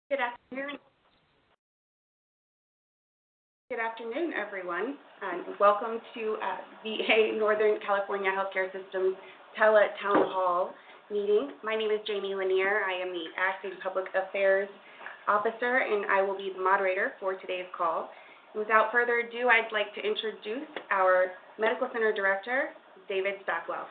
Good afternoon. Good afternoon, everyone, and welcome to VA Northern California Healthcare System's Tele-Town Hall meeting. My name is Jamie Lanier. I am the Acting Public Affairs Officer, and I will be the moderator for today's call. Without further ado, I'd like to introduce our Medical Center Director, David Stockwell.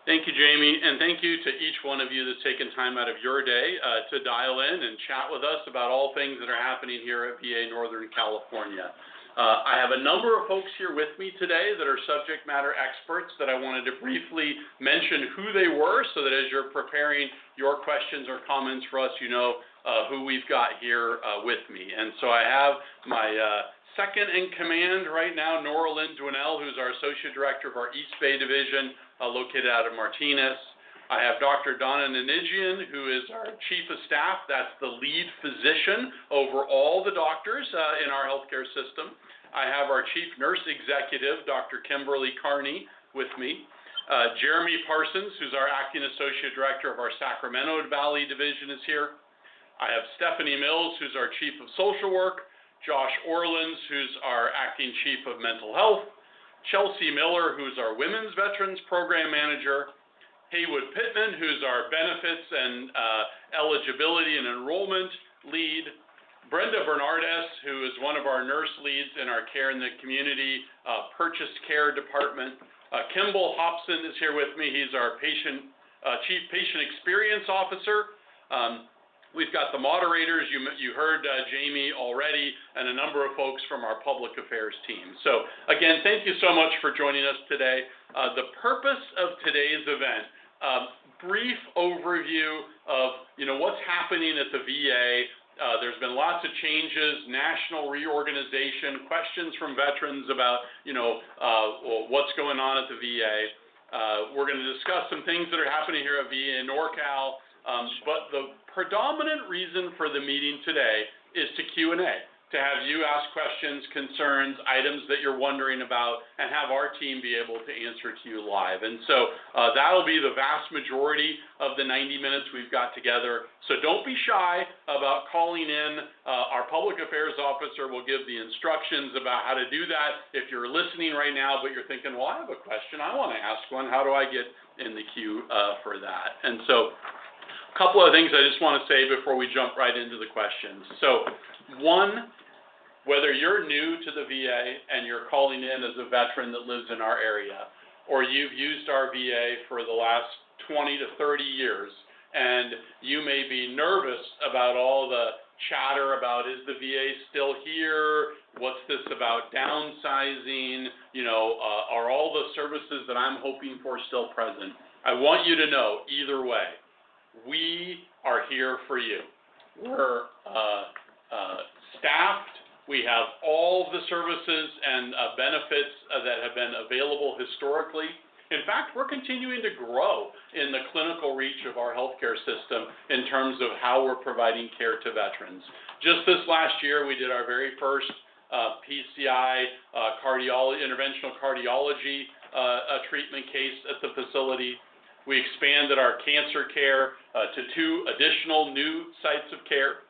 Thank you, Jamie, and thank you to each one of you that's taken time out of your day to dial in and chat with us about all things that are happening here at VA Northern California. I have a number of folks here with me today that are subject matter experts that I wanted to briefly mention who they were so that as you're preparing your questions or comments for us, you know who we've got here with me. And so I have my second in command right now, Nora Lynn Dwinell, who's our Associate Director of our East Bay Division, located out of Martinez. I have Dr. Donna Nanigian, who is our Chief of Staff. That's the lead physician over all the doctors in our healthcare system. I have our Chief Nurse Executive, Dr. Kimberly Carney, with me. Jeremy Parsons, who's our Acting Associate Director of our Sacramento Valley Division, is here. I have Stephanie Mills, who's our Chief of Social Work. Josh Orlins, who's our Acting Chief of Mental Health. Chelsea Miller, who's our Women's Veterans Program Manager. Haywood Pittman, who's our Benefits and Eligibility and Enrollment Lead. Brenda Bernardes, who is one of our nurse leads in our Care in the Community Purchased Care Department. Kimball Hobson is here with me. He's our Chief Patient Experience Officer. We've got the moderators. You heard Jamie already, and a number of folks from our public affairs team. So again, thank you so much for joining us today. The purpose of today's event, brief overview of what's happening at the VA. There's been lots of changes, national reorganization, questions from veterans about what's going on at the VA. We're going to discuss some things that are happening here at VA NorCal. But the predominant reason for the meeting today is to Q&A, to have you ask questions, concerns, items that you're wondering about, and have our team be able to answer to you live. And so that'll be the vast majority of the 90 minutes we've got together. So don't be shy about calling in. Our public affairs officer will give the instructions about how to do that. If you're listening right now, but you're thinking, well, I have a question, I want to ask one, how do I get in the queue for that? And so a couple of things I just want to say before we jump right into the questions. So one, whether you're new to the VA and you're calling in as a veteran that lives in our area, or you've used our VA for the last 20 to 30 years, and you may be nervous about all the chatter about, is the VA still here? What's this about downsizing? Are all the services that I'm hoping for still present? I want you to know, either way, we are here for you. We're staffed. We have all the services and benefits that have been available historically. In fact, we're continuing to grow in the clinical reach of our healthcare system in terms of how we're providing care to veterans. Just this last year, we did our very first PCI interventional cardiology treatment case at the facility. We expanded our cancer care to 2 additional new sites of care.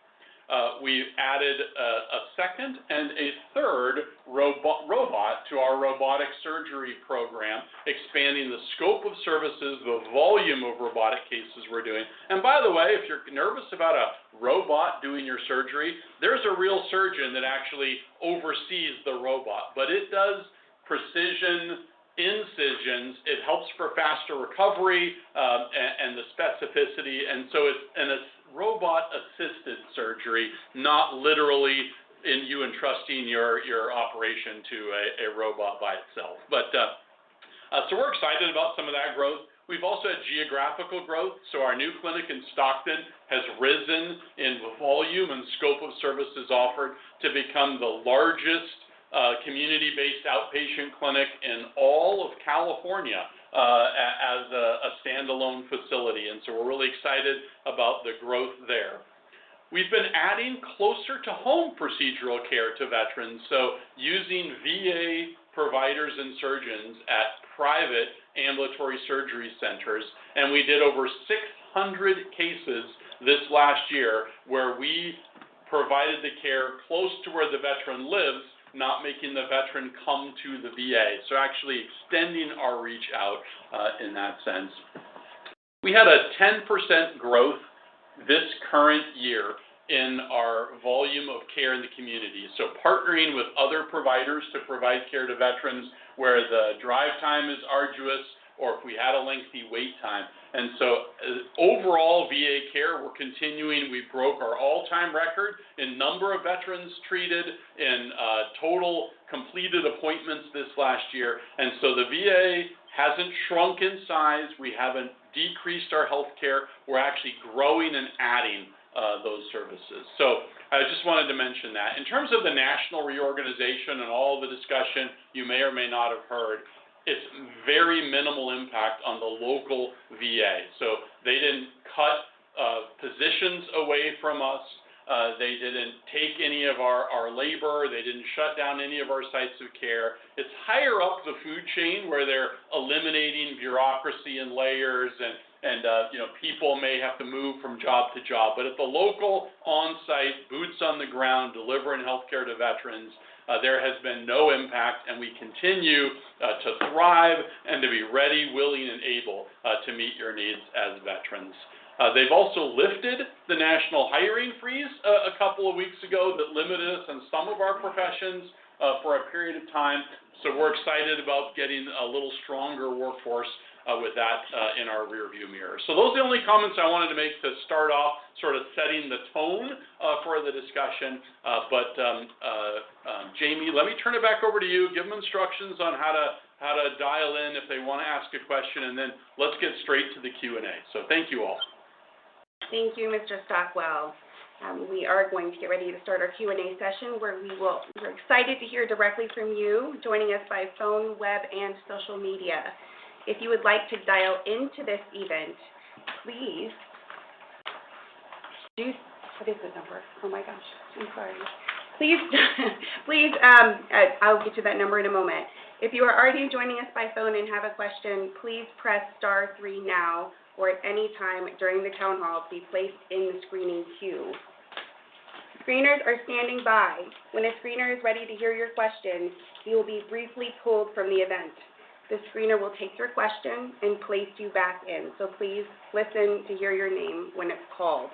We've added a second and a third robot to our robotic surgery program, expanding the scope of services, the volume of robotic cases we're doing. And by the way, if you're nervous about a robot doing your surgery, there's a real surgeon that actually oversees the robot, but it does precision incisions. It helps for faster recovery and the specificity, and so it's robot-assisted surgery, not literally in you entrusting your operation to a robot by itself. But so we're excited about some of that growth. We've also had geographical growth, so our new clinic in Stockton has risen in volume and scope of services offered to become the largest community-based outpatient clinic in all of California as a standalone facility, and so we're really excited about the growth there. We've been adding closer to home procedural care to veterans, so using VA providers and surgeons at private ambulatory surgery centers, and we did over 600 cases this last year where we provided the care close to where the veteran lives, not making the veteran come to the VA. So actually extending our reach out in that sense. We had a 10% growth this current year in our volume of care in the community. So partnering with other providers to provide care to veterans where the drive time is arduous or if we had a lengthy wait time. And so overall VA care, we're continuing. We broke our all-time record in number of veterans treated, in total completed appointments this last year. And so the VA hasn't shrunk in size. We haven't decreased our health care. We're actually growing and adding those services. So I just wanted to mention that. In terms of the national reorganization and all the discussion you may or may not have heard, it's very minimal impact on the local VA. So they didn't cut positions away from us. They didn't take any of our labor. They didn't shut down any of our sites of care. It's higher up the food chain where they're eliminating bureaucracy and layers and people may have to move from job to job. But at the local, on-site, boots on the ground, delivering healthcare to veterans, there has been no impact, and we continue to thrive and to be ready, willing, and able to meet your needs as veterans. They've also lifted the national hiring freeze a couple of weeks ago that limited us in some of our professions for a period of time. So we're excited about getting a little stronger workforce with that in our rearview mirror. So those are the only comments I wanted to make to start off, sort of setting the tone for the discussion. Jamie, let me turn it back over to you. Give them instructions on how to dial in if they want to ask a question, and then let's get straight to the Q&A. So thank you all. Thank you, Mr. Stockwell. We are going to get ready to start our Q&A session where we're excited to hear directly from you, joining us by phone, web, and social media. If you would like to dial into this event, please what is the number? Oh my gosh, I'm sorry. Please, I'll get to that number in a moment. If you are already joining us by phone and have a question, please press *3 now or at any time during the town hall to be placed in the screening queue. Screeners are standing by. When a screener is ready to hear your question, you will be briefly pulled from the event. The screener will take your question and place you back in, so please listen to hear your name when it's called.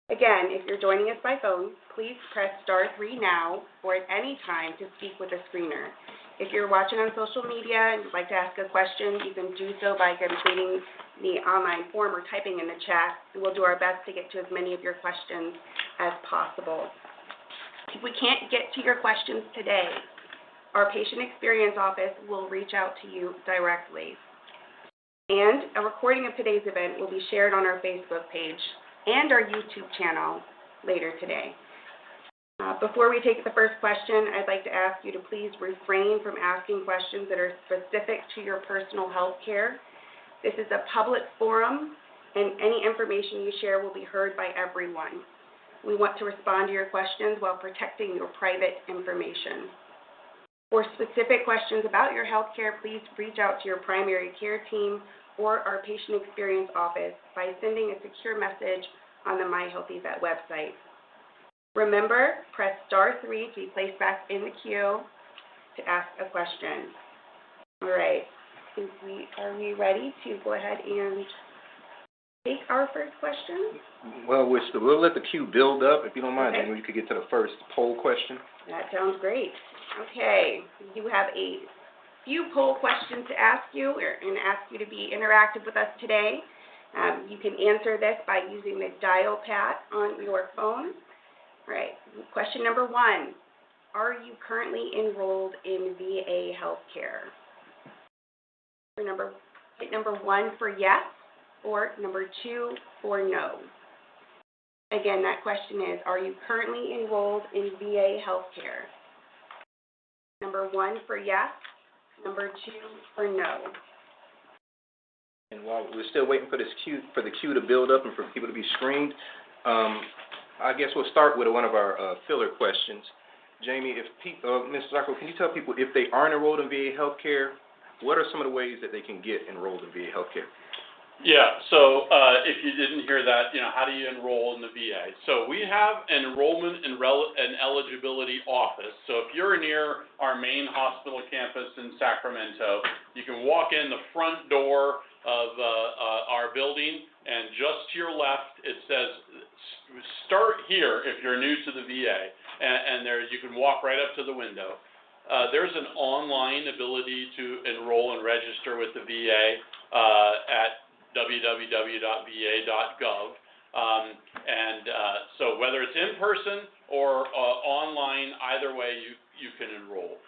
Again, if you're joining us by phone, please press *3 now or at any time to speak with a screener. If you're watching on social media and you'd like to ask a question, you can do so by completing the online form or typing in the chat. We'll do our best to get to as many of your questions as possible. If we can't get to your questions today, our Patient Experience Office will reach out to you directly. And a recording of today's event will be shared on our Facebook page and our YouTube channel later today. Before we take the first question, I'd like to ask you to please refrain from asking questions that are specific to your personal health care. This is a public forum, and any information you share will be heard by everyone. We want to respond to your questions while protecting your private information. For specific questions about your health care, please reach out to your primary care team or our Patient Experience Office by sending a secure message on the My Healthy Vet website. Remember, press *3 to be placed back in the queue to ask a question. All right, are we ready to go ahead and take our first question? Well, we'll let the queue build up, if you don't mind, Okay. and we could get to the first poll question. That sounds great. Okay, you have a few poll questions to ask you and ask you to be interactive with us today. You can answer this by using the dial pad on your phone. All right, question number 1. Are you currently enrolled in VA healthcare? Hit number 1 for yes, or number 2 for no. Again, that question is, are you currently enrolled in VA healthcare? Number 1 for yes, number 2 for no. And while we're still waiting for the queue to build up and for people to be screened, I guess we'll start with one of our filler questions. Jamie, Mr. Stockwell, can you tell people if they aren't enrolled in VA healthcare, what are some of the ways that they can get enrolled in VA healthcare? Yeah, so if you didn't hear that, how do you enroll in the VA? So we have an enrollment and eligibility office. So if you're near our main hospital campus in Sacramento, you can walk in the front door of our building, and just to your left, it says, start here if you're new to the VA, and there you can walk right up to the window. There's an online ability to enroll and register with the VA at www.va.gov. So whether it's in person or online, either way you can enroll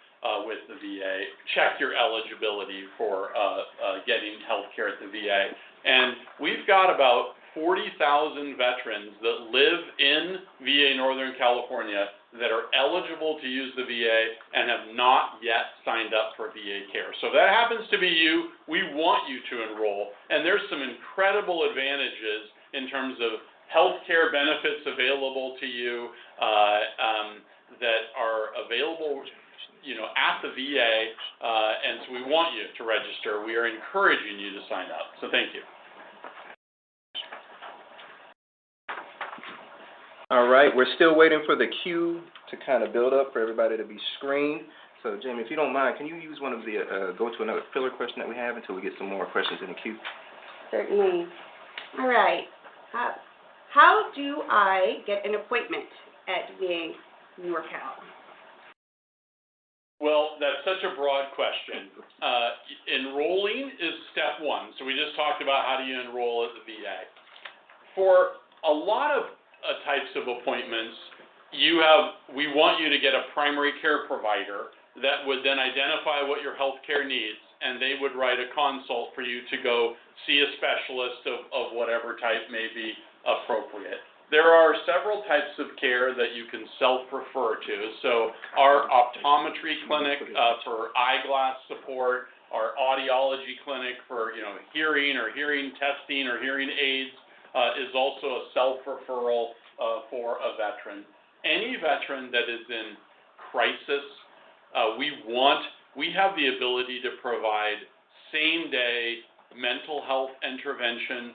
with the VA. Check your eligibility for getting health care at the VA. And we've got about 40,000 veterans that live in VA Northern California that are eligible to use the VA and have not yet signed up for VA care. So if that happens to be you, we want you to enroll. And there's some incredible advantages in terms of health care benefits available to you that are available at the VA, and so we want you to register. We are encouraging you to sign up. So thank you. All right, we're still waiting for the queue to kind of build up for everybody to be screened. So, Jamie, if you don't mind, can you use one of the, go to another filler question that we have until we get some more questions in the queue? Certainly. All right. How do I get an appointment at VA NorCal? Well, that's such a broad question. Enrolling is step one. So we just talked about how do you enroll at the VA. For a lot of types of appointments, we want you to get a primary care provider that would then identify what your health care needs, and they would write a consult for you to go see a specialist of whatever type may be appropriate. There are several types of care that you can self-refer to. So our optometry clinic for eyeglass support, our audiology clinic for hearing or hearing testing or hearing aids, is also a self-referral for a veteran. Any veteran that is in crisis, we have the ability to provide same-day mental health intervention,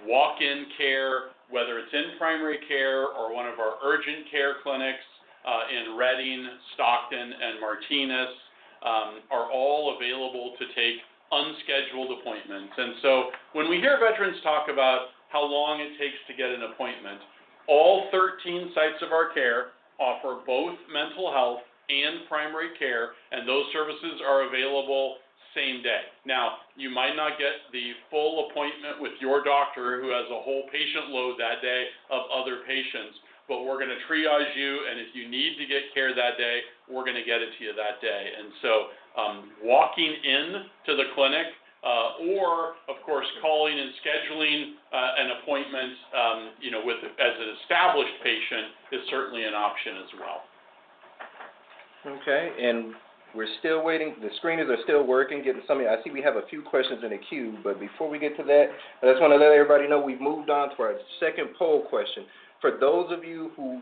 walk-in care, whether it's in primary care or one of our urgent care clinics in Redding, Stockton, and Martinez, are all available to take unscheduled appointments. And so when we hear veterans talk about how long it takes to get an appointment, all 13 sites of our care offer both mental health and primary care, and those services are available same day. Now, you might not get the full appointment with your doctor who has a whole patient load that day of other patients, but we're going to triage you, and if you need to get care that day, we're going to get it to you that day. And so walking in to the clinic or, of course, calling and scheduling an appointment as an established patient is certainly an option as well. Okay, and we're still waiting. The screeners are still working, getting some. I see we have a few questions in the queue, but before we get to that, I just want to let everybody know we've moved on to our second poll question. For those of you who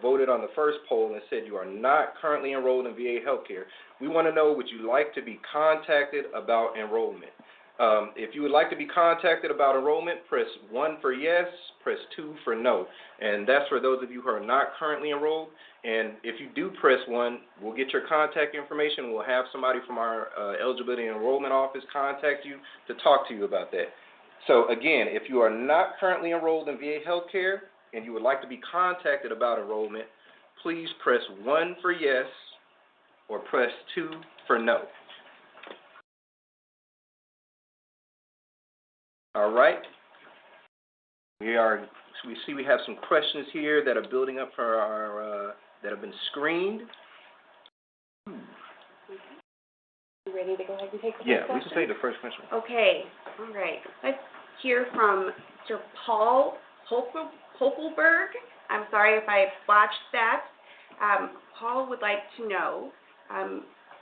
voted on the first poll and said you are not currently enrolled in VA healthcare, we want to know, would you like to be contacted about enrollment? If you would like to be contacted about enrollment, press 1 for yes, press 2 for no. And that's for those of you who are not currently enrolled. And if you do press 1, we'll get your contact information. We'll have somebody from our eligibility and enrollment office contact you to talk to you about that. So again, if you are not currently enrolled in VA healthcare and you would like to be contacted about enrollment, please press 1 for yes or press 2 for no. All right. We see we have some questions here that are building up for our that have been screened. You ready to go ahead and take the first question? Yeah, we can take the first question. Okay. All right. Let's hear from Sir Paul Hopelberg. I'm sorry if I botched that. Paul would like to know,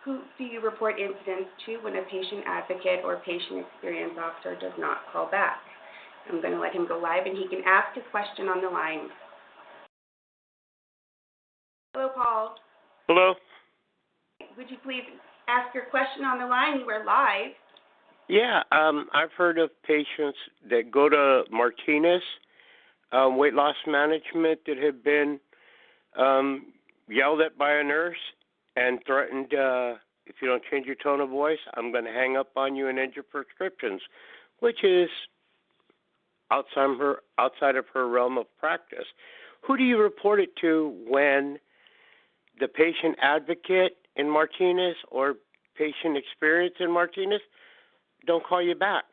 who do you report incidents to when a patient advocate or patient experience officer does not call back? I'm going to let him go live, and he can ask his question on the line. Hello, Paul. Hello. Would you please ask your question on the line? You are live. Yeah, I've heard of patients that go to Martinez weight loss management that have been yelled at by a nurse and threatened, if you don't change your tone of voice, I'm going to hang up on you and end your prescriptions, which is outside of her realm of practice. Who do you report it to when the patient advocate in Martinez or patient experience in Martinez don't call you back?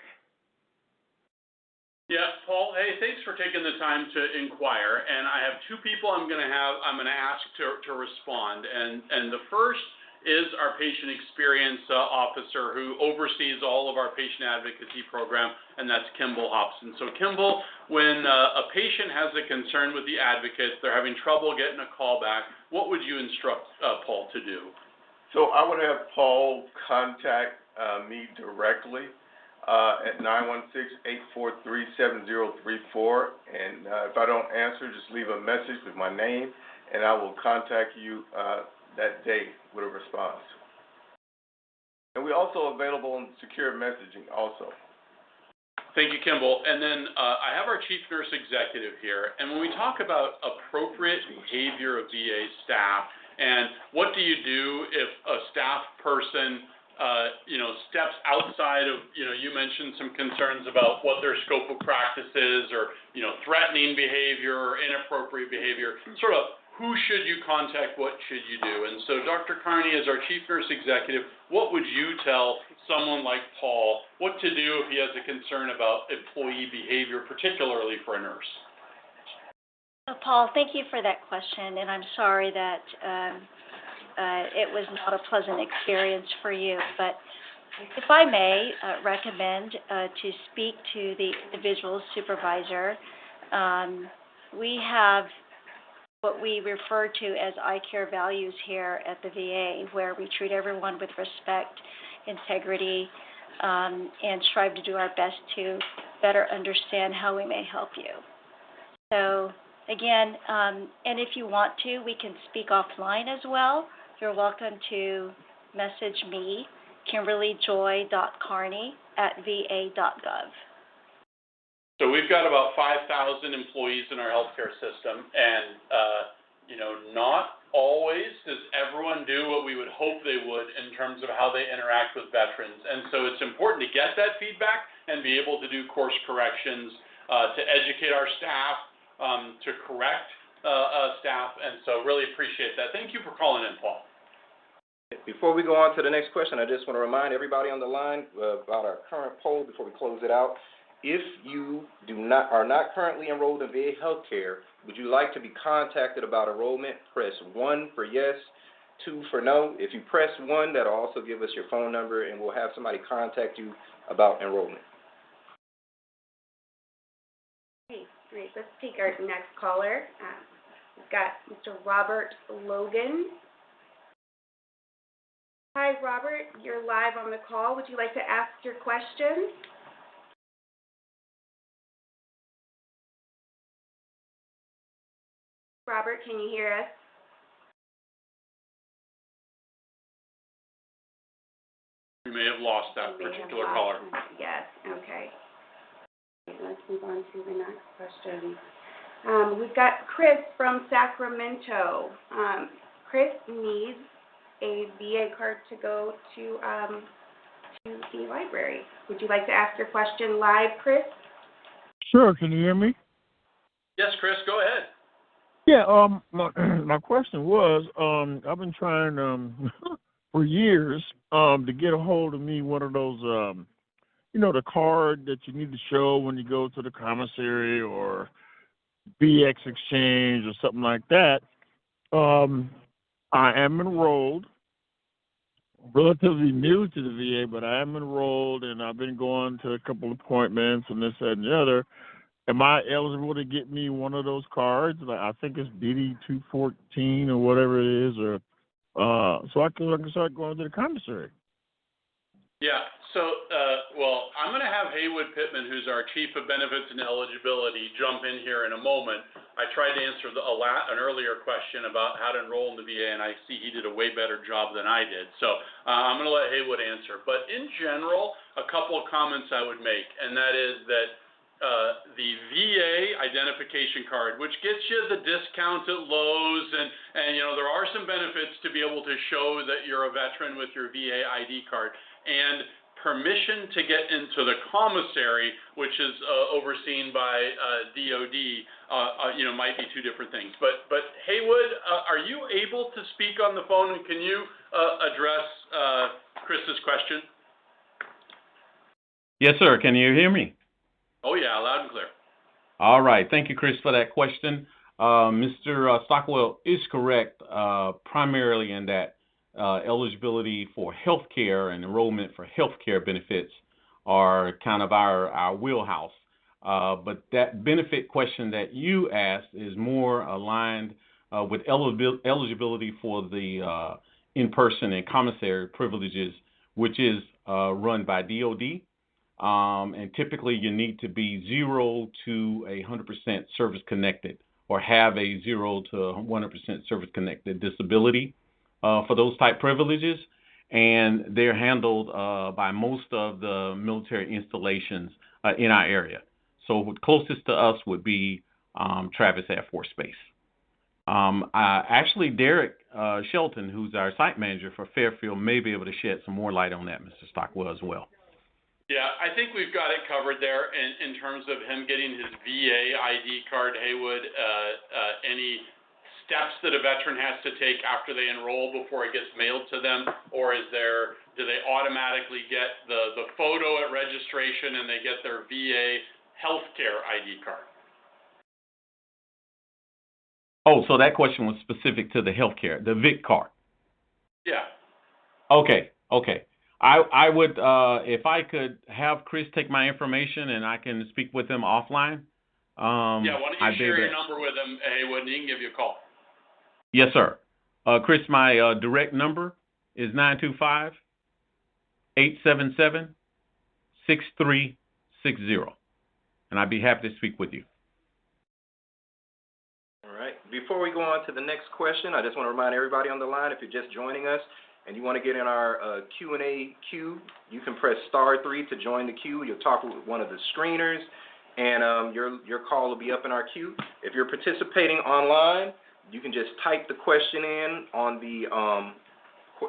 Yeah, Paul, hey, thanks for taking the time to inquire. And I have two people I'm going to ask to respond. And the first is our patient experience officer who oversees all of our patient advocacy program, and that's Kimball Hobson. So Kimball, when a patient has a concern with the advocates, they're having trouble getting a call back, what would you instruct Paul to do? So I would have Paul contact me directly at 916-843-7034, and if I don't answer, just leave a message with my name, and I will contact you that day with a response. And we're also available on secure messaging also. Thank you, Kimball. And then I have our chief nurse executive here, and when we talk about appropriate behavior of VA staff, and what do you do if a staff person steps outside of, you mentioned some concerns about what their scope of practice is, or, threatening behavior or inappropriate behavior, sort of who should you contact, what should you do? And so Dr. Carney, as our chief nurse executive, what would you tell someone like Paul what to do if he has a concern about employee behavior, particularly for a nurse? Paul, thank you for that question, and I'm sorry that it was not a pleasant experience for you. But if I may recommend to speak to the individual supervisor, we have what we refer to as eye care values here at the VA, where we treat everyone with respect, integrity, and strive to do our best to better understand how we may help you. So again, and if you want to, we can speak offline as well. You're welcome to message me, KimberlyJoy.Carney@va.gov. So we've got about 5,000 employees in our healthcare system, and not always does everyone do what we would hope they would in terms of how they interact with veterans. And so it's important to get that feedback and be able to do course corrections, to educate our staff, to correct staff, and so really appreciate that. Thank you for calling in, Paul. Before we go on to the next question, I just want to remind everybody on the line about our current poll before we close it out. If you are not currently enrolled in VA healthcare, would you like to be contacted about enrollment? Press 1 for yes, 2 for no. If you press 1, that'll also give us your phone number, and we'll have somebody contact you about enrollment. Great. Let's take our next caller. We've got Mr. Robert Logan. Hi, Robert. You're live on the call. Would you like to ask your question? Robert, can you hear us? We may have lost that particular caller. Yes, okay. Let's move on to the next question. We've got Chris from Sacramento. Chris needs a VA card to go to the library. Would you like to ask your question live, Chris? Sure. Can you hear me? Yes, Chris, go ahead. Yeah. My question was, I've been trying for years to get a hold of me one of those, the card that you need to show when you go to the commissary or BX Exchange or something like that. I am enrolled, relatively new to the VA, but I am enrolled, and I've been going to a couple appointments and this, that, and the other. Am I eligible to get me one of those cards? Like, I think it's BD 214 or whatever it is, or so I can start going to the commissary. Yeah. So, I'm going to have Haywood Pittman, who's our Chief of Benefits and Eligibility, jump in here in a moment. I tried to answer an earlier question about how to enroll in the VA, and I see he did a way better job than I did. So I'm going to let Haywood answer. But in general, a couple of comments I would make, and that is that the VA identification card, which gets you the discounts at Lowe's, and there are some benefits to be able to show that you're a veteran with your VA ID card, and permission to get into the commissary, which is overseen by DOD, might be two different things. But Haywood, are you able to speak on the phone, and can you address Chris's question? Yes, sir. Can you hear me? Oh, yeah, loud and clear. All right. Thank you, Chris, for that question. Mr. Stockwell is correct, primarily in that eligibility for health care and enrollment for health care benefits are kind of our wheelhouse. But that benefit question that you asked is more aligned with eligibility for the in-person and commissary privileges, which is run by DOD. And typically you need to be 0 to 100% service connected, or have a 0 to 100% service connected disability for those type privileges, and they're handled by most of the military installations in our area. So closest to us would be Travis Air Force Base. Actually, Derek Shelton, who's our site manager for Fairfield, may be able to shed some more light on that, Mr. Stockwell, as well. Yeah, I think we've got it covered there in terms of him getting his VA ID card. Haywood, any steps that a veteran has to take after they enroll before it gets mailed to them, or do they automatically get the photo at registration and they get their VA healthcare ID card? Oh, so that question was specific to the healthcare, the VIC card. Yeah. Okay. I would, if I could have Chris take my information and I can speak with him offline. Why don't you share your number with him, Haywood, and he can give you a call. Yes, sir. Chris, my direct number is 925-877-6360, and I'd be happy to speak with you. All right. Before we go on to the next question, I just want to remind everybody on the line, if you're just joining us, and you want to get in our Q&A queue, you can press *3 to join the queue. You'll talk with one of the screeners, and your call will be up in our queue. If you're participating online, you can just type the question in on the,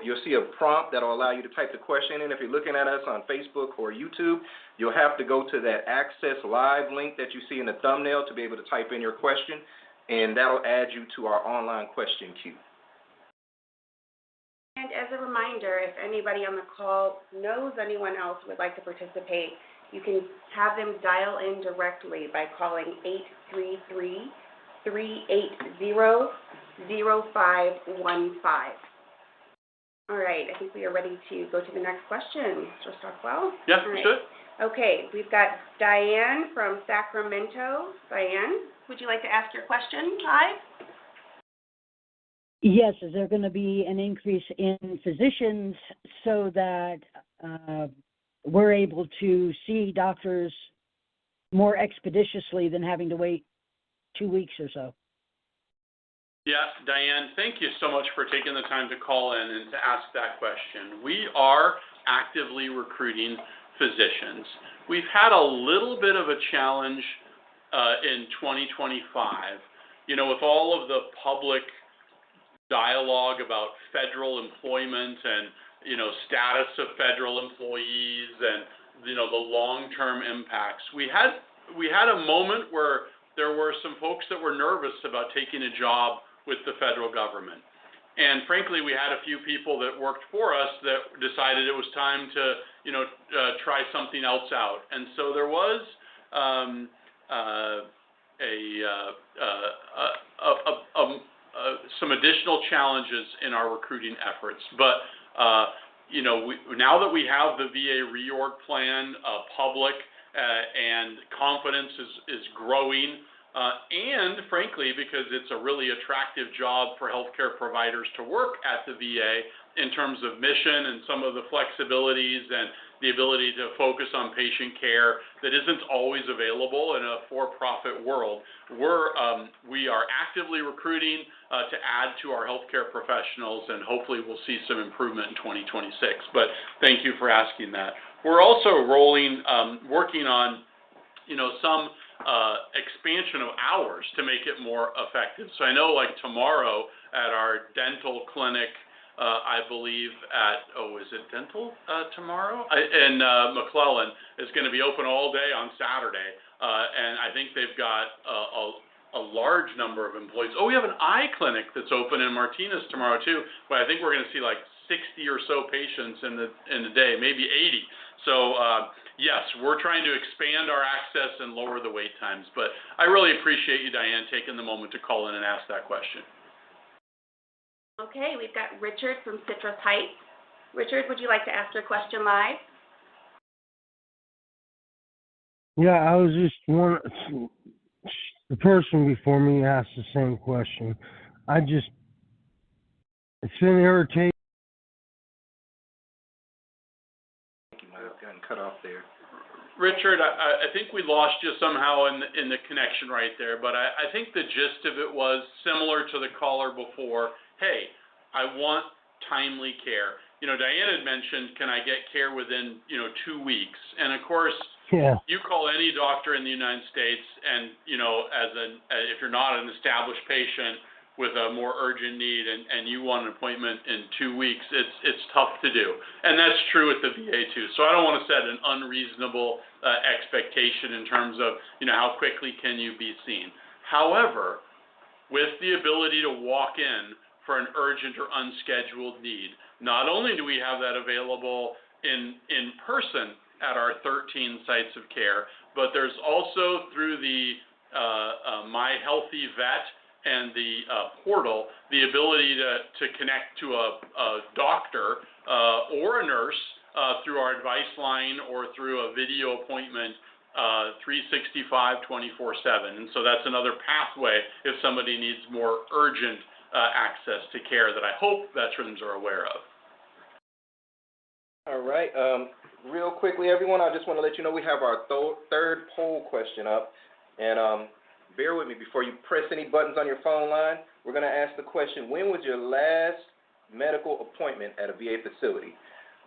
you'll see a prompt that will allow you to type the question in. If you're looking at us on Facebook or YouTube, you'll have to go to that Access Live link that you see in the thumbnail to be able to type in your question, and that'll add you to our online question queue. And as a reminder, if anybody on the call knows anyone else who would like to participate, you can have them dial in directly by calling 833-380-0515. All right, I think we are ready to go to the next question. Mr. Stockwell? Yeah, we should. Okay, we've got Diane from Sacramento. Diane, would you like to ask your question live? Yes, is there going to be an increase in physicians so that we're able to see doctors more expeditiously than having to wait 2 weeks or so? Yeah, Diane, thank you so much for taking the time to call in and to ask that question. We are actively recruiting physicians. We've had a little bit of a challenge in 2025, with all of the public dialogue about federal employment and, status of federal employees and, the long-term impacts. We had a moment where there were some folks that were nervous about taking a job with the federal government. And frankly, we had a few people that worked for us that decided it was time to, try something else out. And so there was some additional challenges in our recruiting efforts. But, now that we have the VA reorg plan public and confidence is growing, and frankly, because it's a really attractive job for healthcare providers to work at the VA in terms of mission and some of the flexibilities and the ability to focus on patient care that isn't always available in a for-profit world. We are actively recruiting to add to our healthcare professionals, and hopefully we'll see some improvement in 2026. But thank you for asking that. We're also working on, some expansion of hours to make it more effective. So I know, like tomorrow at our dental clinic, I believe is it dental tomorrow? In McClellan is going to be open all day on Saturday, and I think they've got a large number of employees. Oh, we have an eye clinic that's open in Martinez tomorrow too, but I think we're going to see like 60 or so patients in the day, maybe 80. So yes, we're trying to expand our access and lower the wait times. But I really appreciate you, Diane, taking the moment to call in and ask that question. Okay, we've got Richard from Citrus Heights. Richard, would you like to ask your question live? Yeah, I was just the person before me asked the same question. It's been irritating. You might have gotten cut off there. Richard, I think we lost you somehow in the connection right there, but I think the gist of it was similar to the caller before. Hey, I want timely care. Diane had mentioned, can I get care within, 2 weeks? And of course, you call any doctor in the United States and, if you're not an established patient with a more urgent need and you want an appointment in 2 weeks, it's tough to do. And that's true at the VA too. So I don't want to set an unreasonable expectation in terms of, how quickly can you be seen. However, with the ability to walk in for an urgent or unscheduled need, not only do we have that available in person at our 13 sites of care, but there's also through the My Healthy Vet and the portal, the ability to connect to a doctor or a nurse through our advice line or through a video appointment 365, 24/7. And so that's another pathway if somebody needs more urgent access to care that I hope veterans are aware of. All right. Real quickly, everyone, I just want to let you know we have our third poll question up. And bear with me before you press any buttons on your phone line. We're going to ask the question, when was your last medical appointment at a VA facility?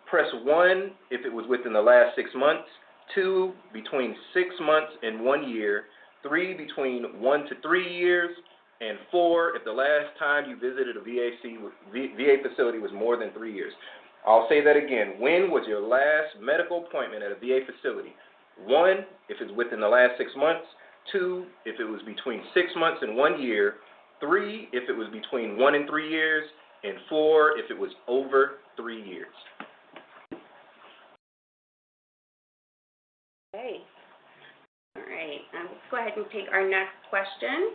Press 1 if it was within the last 6 months, 2 between 6 months and 1 year, 3 between 1 to 3 years, and 4 if the last time you visited a VA facility was more than 3 years. I'll say that again. When was your last medical appointment at a VA facility? 1 if it's within the last 6 months, 2 if it was between 6 months and 1 year, 3 if it was between 1 and 3 years, and 4 if it was over 3 years. Okay. All right. Let's go ahead and take our next question.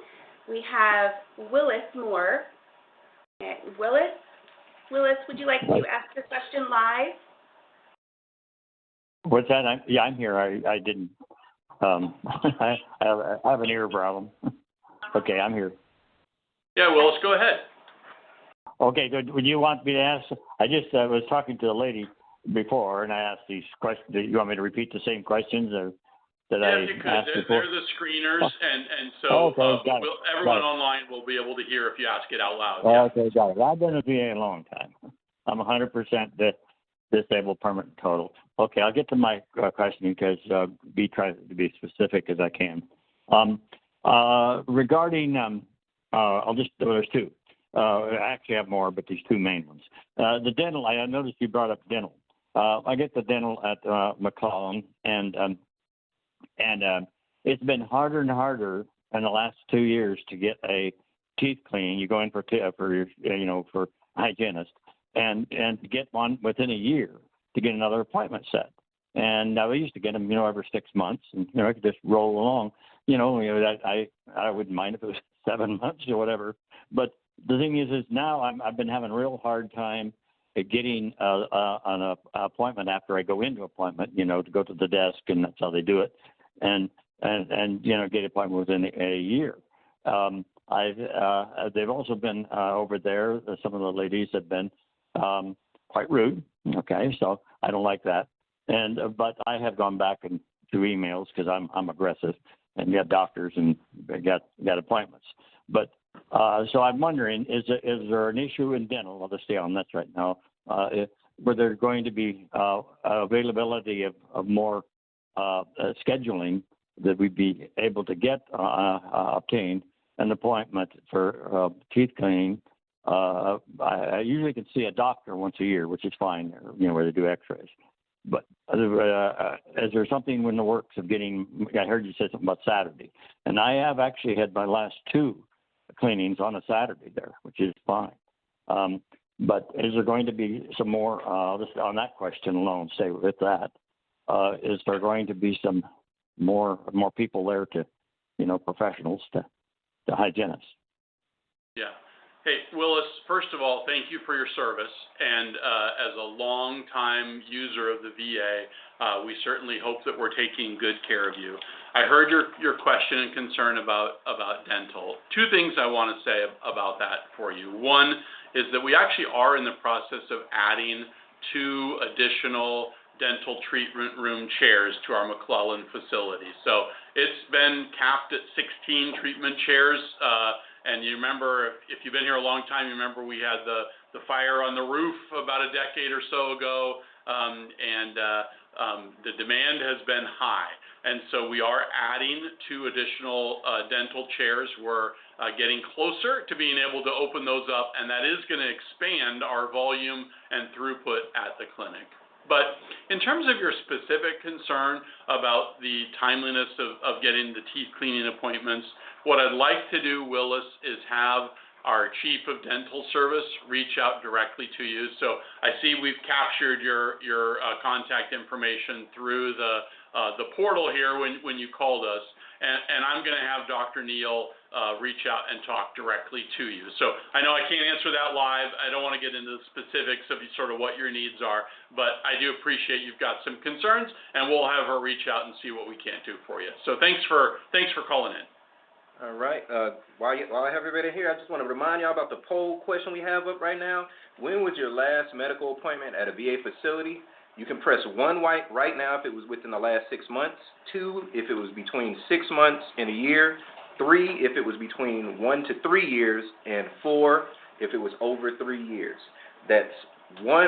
We have Willis Moore. Willis, would you like to ask your question live? What's that? I'm here. I didn't. I have an ear problem. Okay, I'm here. Yeah, Willis, go ahead. Okay, would you want me to ask? I was talking to the lady before, and I asked these questions. Do you want me to repeat the same questions that I you could. asked before? They're the screeners, and so everyone online will be able to hear if you ask it out loud. Okay, got it. I've been a VA a long time. I'm 100% disabled permanent total. Okay, I'll get to my question because try to be specific as I can. Regarding, there's two. I actually have more, but these two main ones. The dental, I noticed you brought up dental. I get the dental at McClellan, and it's been harder and harder in the last 2 years to get a teeth cleaning. You go in for hygienist, and to get one within a year to get another appointment set. And we used to get them, every 6 months, and I could just roll along. I wouldn't mind if it was 7 months or whatever. But the thing is now I've been having a real hard time at getting an appointment after I go into appointment. To go to the desk, and that's how they do it, and get an appointment within a year. They've also been over there. Some of the ladies have been quite rude. Okay, so I don't like that. And but I have gone back and through emails because I'm aggressive and got doctors and got appointments. But so I'm wondering, is there an issue in dental? I'll just stay on this right now. Where there's going to be availability of more scheduling that we'd be able to get obtained an appointment for teeth cleaning. I usually can see a doctor once a year, which is fine, where they do x-rays. But is there something in the works of getting, I heard you say something about Saturday, and I have actually had my last 2 cleanings on a Saturday there, which is fine. But is there going to be some more, just on that question alone, stay with that, is there going to be some more people there to, professionals to hygienists? Yeah. Hey, Willis, first of all, thank you for your service. And as a long-time user of the VA, we certainly hope that we're taking good care of you. I heard your question and concern about dental. 2 things I want to say about that for you. One is that we actually are in the process of adding 2 additional dental treatment room chairs to our McClellan facility. So it's been capped at 16 treatment chairs. And you remember, if you've been here a long time, you remember we had the fire on the roof about a decade or so ago, and the demand has been high. And so we are adding 2 additional dental chairs. We're getting closer to being able to open those up, and that is going to expand our volume and throughput at the clinic. But in terms of your specific concern about the timeliness of getting the teeth cleaning appointments, what I'd like to do, Willis, is have our Chief of Dental Service reach out directly to you. So I see we've captured your contact information through the portal here when you called us, and I'm going to have Dr. Neal reach out and talk directly to you. So I know I can't answer that live. I don't want to get into the specifics of sort of what your needs are, but I do appreciate you've got some concerns, and we'll have her reach out and see what we can do for you. So thanks for calling in. All right. While I have everybody here, I just want to remind y'all about the poll question we have up right now. When was your last medical appointment at a VA facility? You can press 1 right now if it was within the last 6 months, 2 if it was between 6 months and a year, 3 if it was between 1 to 3 years, and 4 if it was over 3 years. That's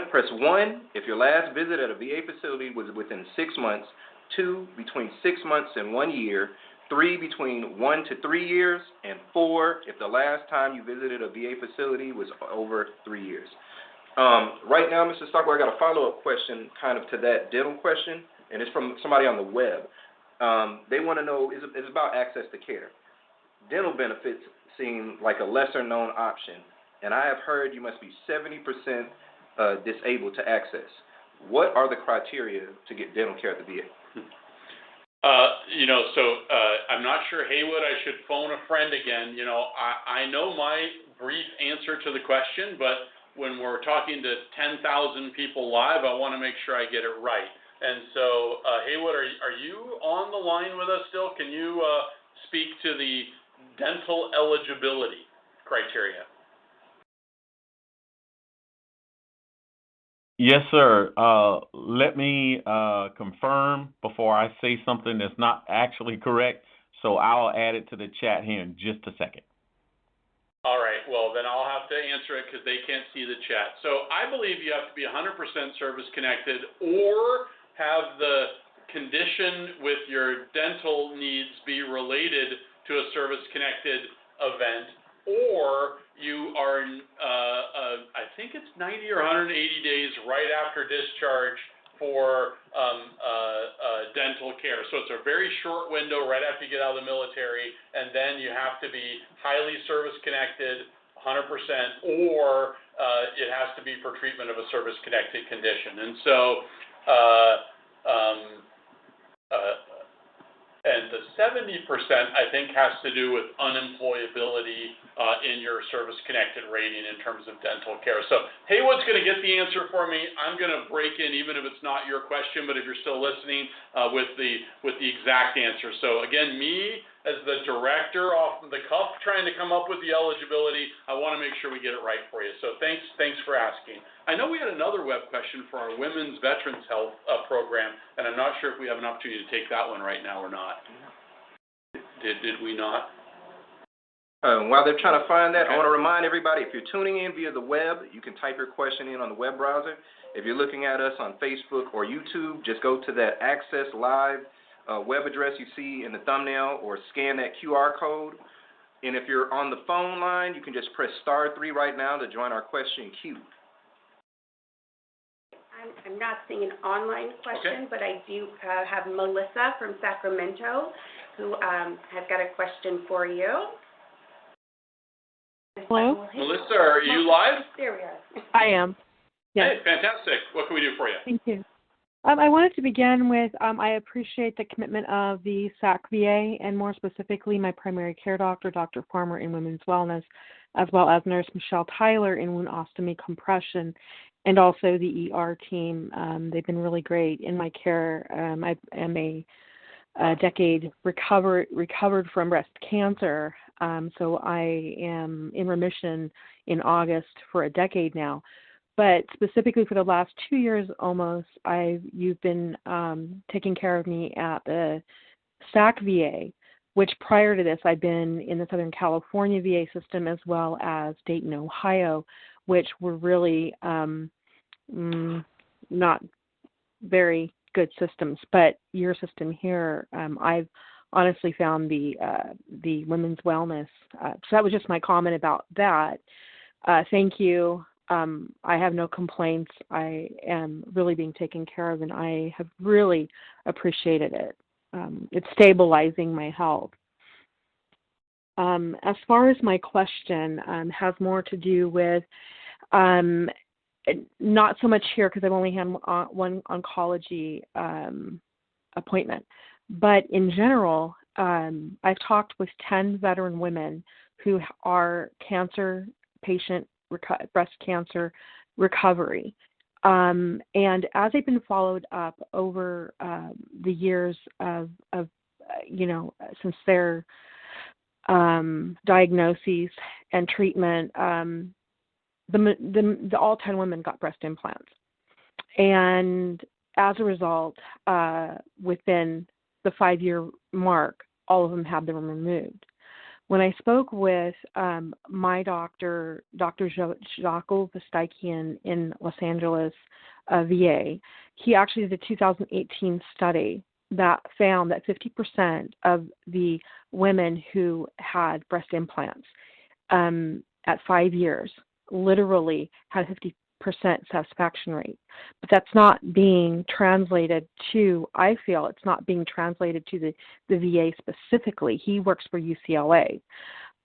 press 1 if your last visit at a VA facility was within 6 months, 2 between 6 months and 1 year, 3 between 1 to 3 years, and 4 if the last time you visited a VA facility was over 3 years. Right now, Mr. Stockwell, I got a follow-up question kind of to that dental question, and it's from somebody on the web. They want to know, it's about access to care. Dental benefits seem like a lesser-known option, and I have heard you must be 70% disabled to access. What are the criteria to get dental care at the VA? I'm not sure, Haywood, I should phone a friend again. I know my brief answer to the question, but when we're talking to 10,000 people live, I want to make sure I get it right. And so, Haywood, are you on the line with us still? Can you speak to the dental eligibility criteria? Yes, sir. Let me confirm before I say something that's not actually correct. So I'll add it to the chat here in just a second. All right. Well, then I'll have to answer it because they can't see the chat. So I believe you have to be 100% service connected or have the condition with your dental needs be related to a service connected event, or you are, I think it's 90 or 180 days right after discharge for dental care. So it's a very short window right after you get out of the military, and then you have to be highly service connected, 100%, or it has to be for treatment of a service connected condition. And so, and the 70%, I think, has to do with unemployability in your service-connected rating in terms of dental care. So Haywood's going to get the answer for me. I'm going to break in, even if it's not your question, but if you're still listening, with the exact answer. So again, me as the director off the cuff trying to come up with the eligibility, I want to make sure we get it right for you. So thanks for asking. I know we had another web question for our Women's Veterans Health program, and I'm not sure if we have an opportunity to take that one right now or not. Did we not? While they're trying to find that, Okay. I want to remind everybody, if you're tuning in via the web, you can type your question in on the web browser. If you're looking at us on Facebook or YouTube, just go to that Access Live web address you see in the thumbnail or scan that QR code. And if you're on the phone line, you can just press *3 right now to join our question queue. I'm not seeing an online question, but I do have Melissa from Sacramento who has got a question for you. Hello? Melissa, are you live? There we are. I am. Yes. Hey, fantastic. What can we do for you? Thank you. I wanted to begin with, I appreciate the commitment of the SAC VA and more specifically my primary care doctor, Dr. Farmer in women's wellness, as well as Nurse Michelle Tyler in wound ostomy compression, and also the ER team. They've been really great in my care. I am a decade recovered from breast cancer, so I am in remission in August for a decade now. But specifically for the last 2 years almost, you've been taking care of me at the SAC VA, which prior to this I'd been in the Southern California VA system as well as Dayton, Ohio, which were really not very good systems. But your system here, I've honestly found the women's wellness. So that was just my comment about that. Thank you. I have no complaints. I am really being taken care of, and I have really appreciated it. It's stabilizing my health. As far as my question has more to do with not so much here because I've only had one oncology appointment, but in general, I've talked with 10 veteran women who are cancer patient breast cancer recovery. And as they've been followed up over the years of since their diagnoses and treatment, the all 10 women got breast implants. And as a result, within the 5-year mark, all of them had them removed. When I spoke with my doctor, Dr. Jaco Vestakian in Los Angeles VA, he actually did a 2018 study that found that 50% of the women who had breast implants at 5 years literally had a 50% satisfaction rate. But that's not being translated to, I feel it's not being translated to the VA specifically. He works for UCLA,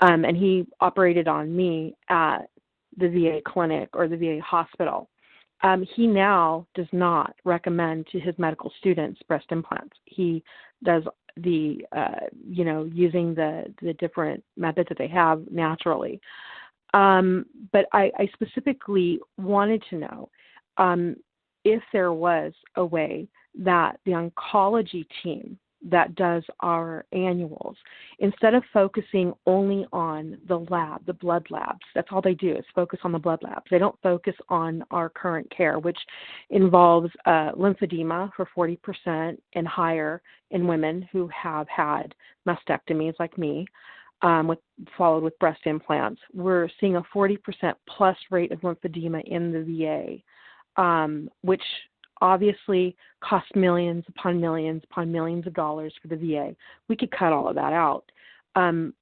and he operated on me at the VA clinic or the VA hospital. He now does not recommend to his medical students breast implants. He does the, using the different methods that they have naturally. But I specifically wanted to know if there was a way that the oncology team that does our annuals, instead of focusing only on the lab, the blood labs, that's all they do is focus on the blood labs. They don't focus on our current care, which involves lymphedema for 40% and higher in women who have had mastectomies like me, followed with breast implants. We're seeing a 40% plus rate of lymphedema in the VA, which obviously costs millions upon millions upon millions of dollars for the VA. We could cut all of that out. And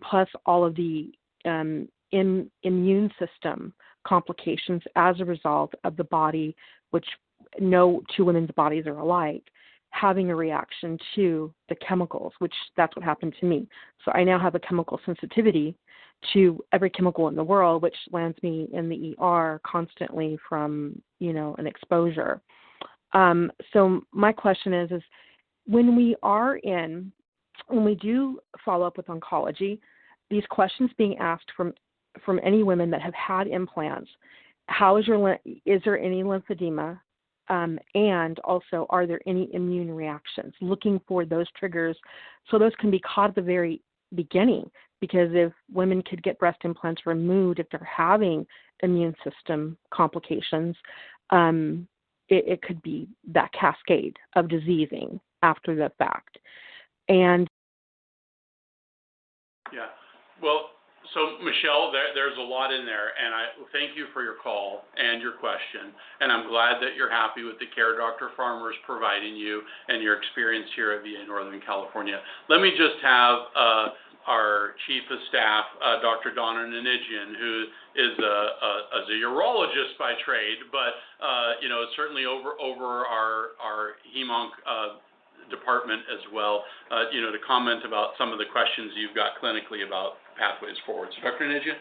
plus all of the immune system complications as a result of the body, which no two women's bodies are alike, having a reaction to the chemicals, which that's what happened to me. So I now have a chemical sensitivity to every chemical in the world, which lands me in the ER constantly from, an exposure. So my question is when we do follow up with oncology, these questions being asked from any women that have had implants, is there any lymphedema? And also, are there any immune reactions? Looking for those triggers, so those can be caught at the very beginning, because if women could get breast implants removed if they're having immune system complications, it could be that cascade of diseasing after the fact. And yeah, well, so Michelle, there's a lot in there, and I thank you for your call and your question, and I'm glad that you're happy with the care Dr. Farmer is providing you and your experience here at VA Northern California. Let me just have our Chief of Staff, Dr. Donna Nanijian, who is a urologist by trade, but certainly over our hemonc department as well, to comment about some of the questions you've got clinically about pathways forward. So Dr. Nanijian?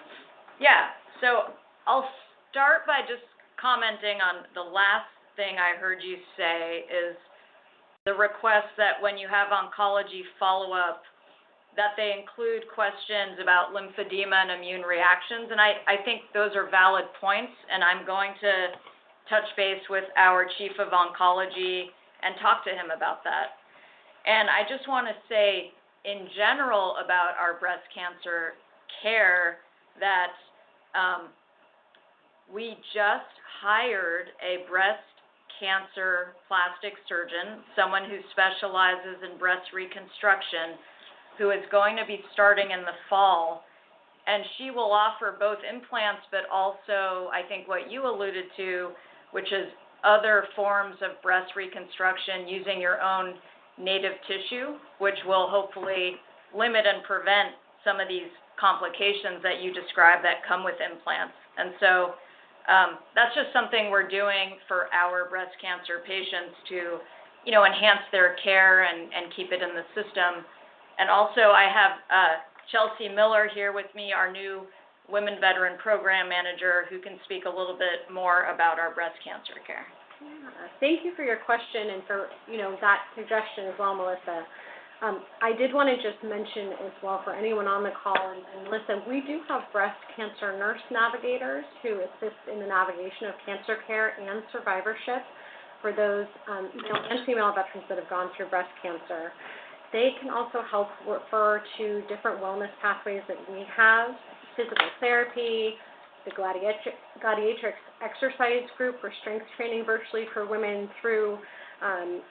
Yeah, so I'll start by just commenting on the last thing I heard you say is the request that when you have oncology follow-up, that they include questions about lymphedema and immune reactions. And I think those are valid points, and I'm going to touch base with our Chief of Oncology and talk to him about that. And I just want to say, in general, about our breast cancer care, that we just hired a breast cancer plastic surgeon, someone who specializes in breast reconstruction, who is going to be starting in the fall. And she will offer both implants, but also, I think what you alluded to, which is other forms of breast reconstruction using your own native tissue, which will hopefully limit and prevent some of these complications that you described that come with implants. And so that's just something we're doing for our breast cancer patients to, enhance their care and keep it in the system. And also I have Chelsea Miller here with me, our new Women Veteran Program Manager, who can speak a little bit more about our breast cancer care. Yeah, thank you for your question and for, that suggestion as well, Melissa. I did want to just mention as well for anyone on the call and listen, we do have breast cancer nurse navigators who assist in the navigation of cancer care and survivorship for those male and female veterans that have gone through breast cancer. They can also help refer to different wellness pathways that we have, physical therapy, the Gladiatrix exercise group for strength training virtually for women through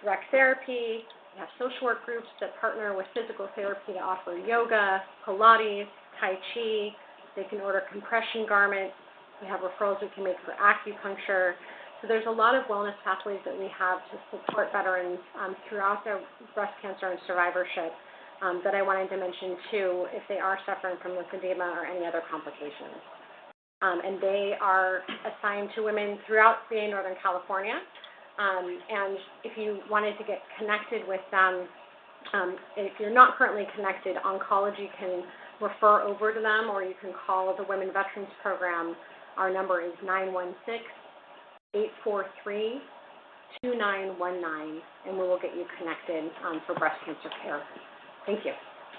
rec therapy. We have social work groups that partner with physical therapy to offer yoga, Pilates, Tai Chi. They can order compression garments. We have referrals we can make for acupuncture. So there's a lot of wellness pathways that we have to support veterans throughout their breast cancer and survivorship that I wanted to mention too, if they are suffering from lymphedema or any other complications. And they are assigned to women throughout VA Northern California. And if you wanted to get connected with them, if you're not currently connected, oncology can refer over to them, or you can call the Women Veterans Program. Our number is 916-843-2919, and we will get you connected for breast cancer care. Thank you.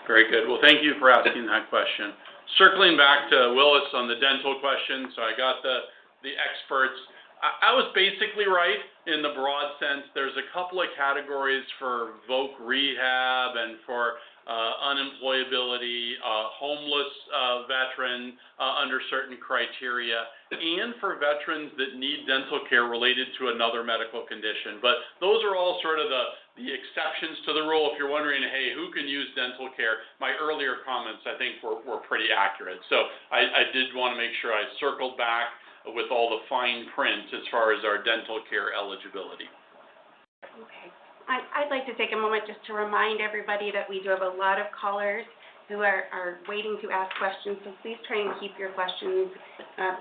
Very good. Well, thank you for asking that question. Circling back to Willis on the dental question, so I got the experts. I was basically right in the broad sense. There's a couple of categories for voc rehab and for unemployability, homeless veteran under certain criteria, and for veterans that need dental care related to another medical condition. But those are all sort of the exceptions to the rule. If you're wondering, hey, who can use dental care, my earlier comments, I think, were pretty accurate. So I did want to make sure I circled back with all the fine print as far as our dental care eligibility. Okay. I'd like to take a moment just to remind everybody that we do have a lot of callers who are waiting to ask questions, so please try and keep your questions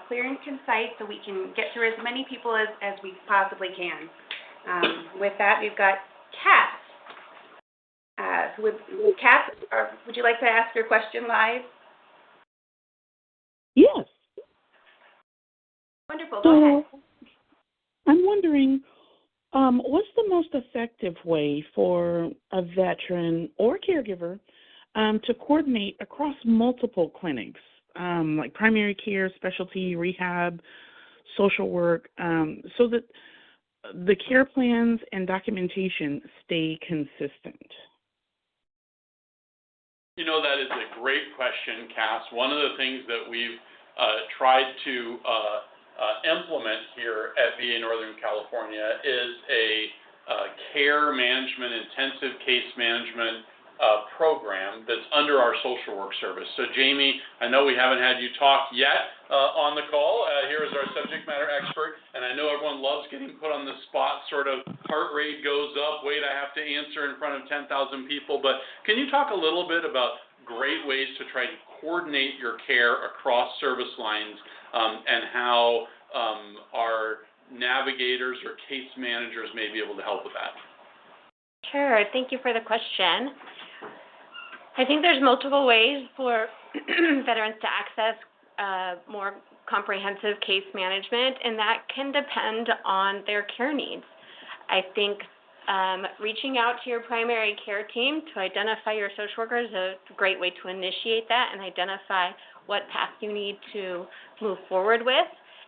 clear and concise so we can get through as many people as we possibly can. With that, we've got Kat. Kat, would you like to ask your question live? Yes. Wonderful. Go ahead. I'm wondering, what's the most effective way for a veteran or caregiver to coordinate across multiple clinics, like primary care, specialty, rehab, social work, so that the care plans and documentation stay consistent? You know, that is a great question, Cass. One of the things that we've tried to implement here at VA Northern California is a care management, intensive case management program that's under our social work service. So Jamie, I know we haven't had you talk yet on the call. Here is our subject matter expert, and I know everyone loves getting put on the spot, sort of heart rate goes up, wait, I have to answer in front of 10,000 people, but can you talk a little bit about great ways to try to coordinate your care across service lines and how our navigators or case managers may be able to help with that? Sure. Thank you for the question. I think there's multiple ways for veterans to access more comprehensive case management, and that can depend on their care needs. I think reaching out to your primary care team to identify your social worker is a great way to initiate that and identify what path you need to move forward with.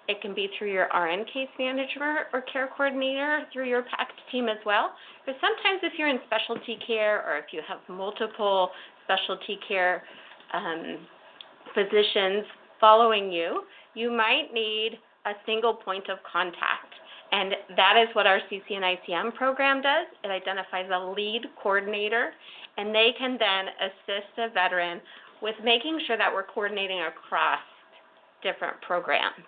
It can be through your RN case manager or care coordinator, through your PACT team as well. But sometimes if you're in specialty care or if you have multiple specialty care physicians following you, you might need a single point of contact. And that is what our CC and ICM program does. It identifies a lead coordinator, and they can then assist a veteran with making sure that we're coordinating across different programs.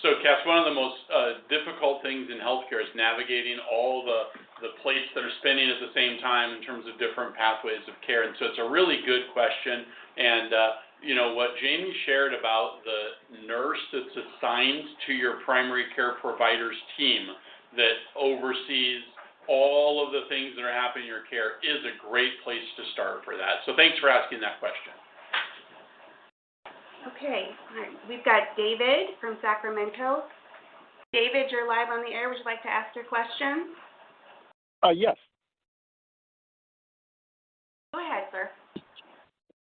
So, Cass, one of the most difficult things in healthcare is navigating all the plates that are spinning at the same time in terms of different pathways of care. And so it's a really good question. And, you know, what Jamie shared about the nurse that's assigned to your primary care provider's team that oversees all of the things that are happening in your care is a great place to start for that. So thanks for asking that question. Okay, all right. We've got David from Sacramento. David, you're live on the air. Would you like to ask your question? Yes. Go ahead, sir.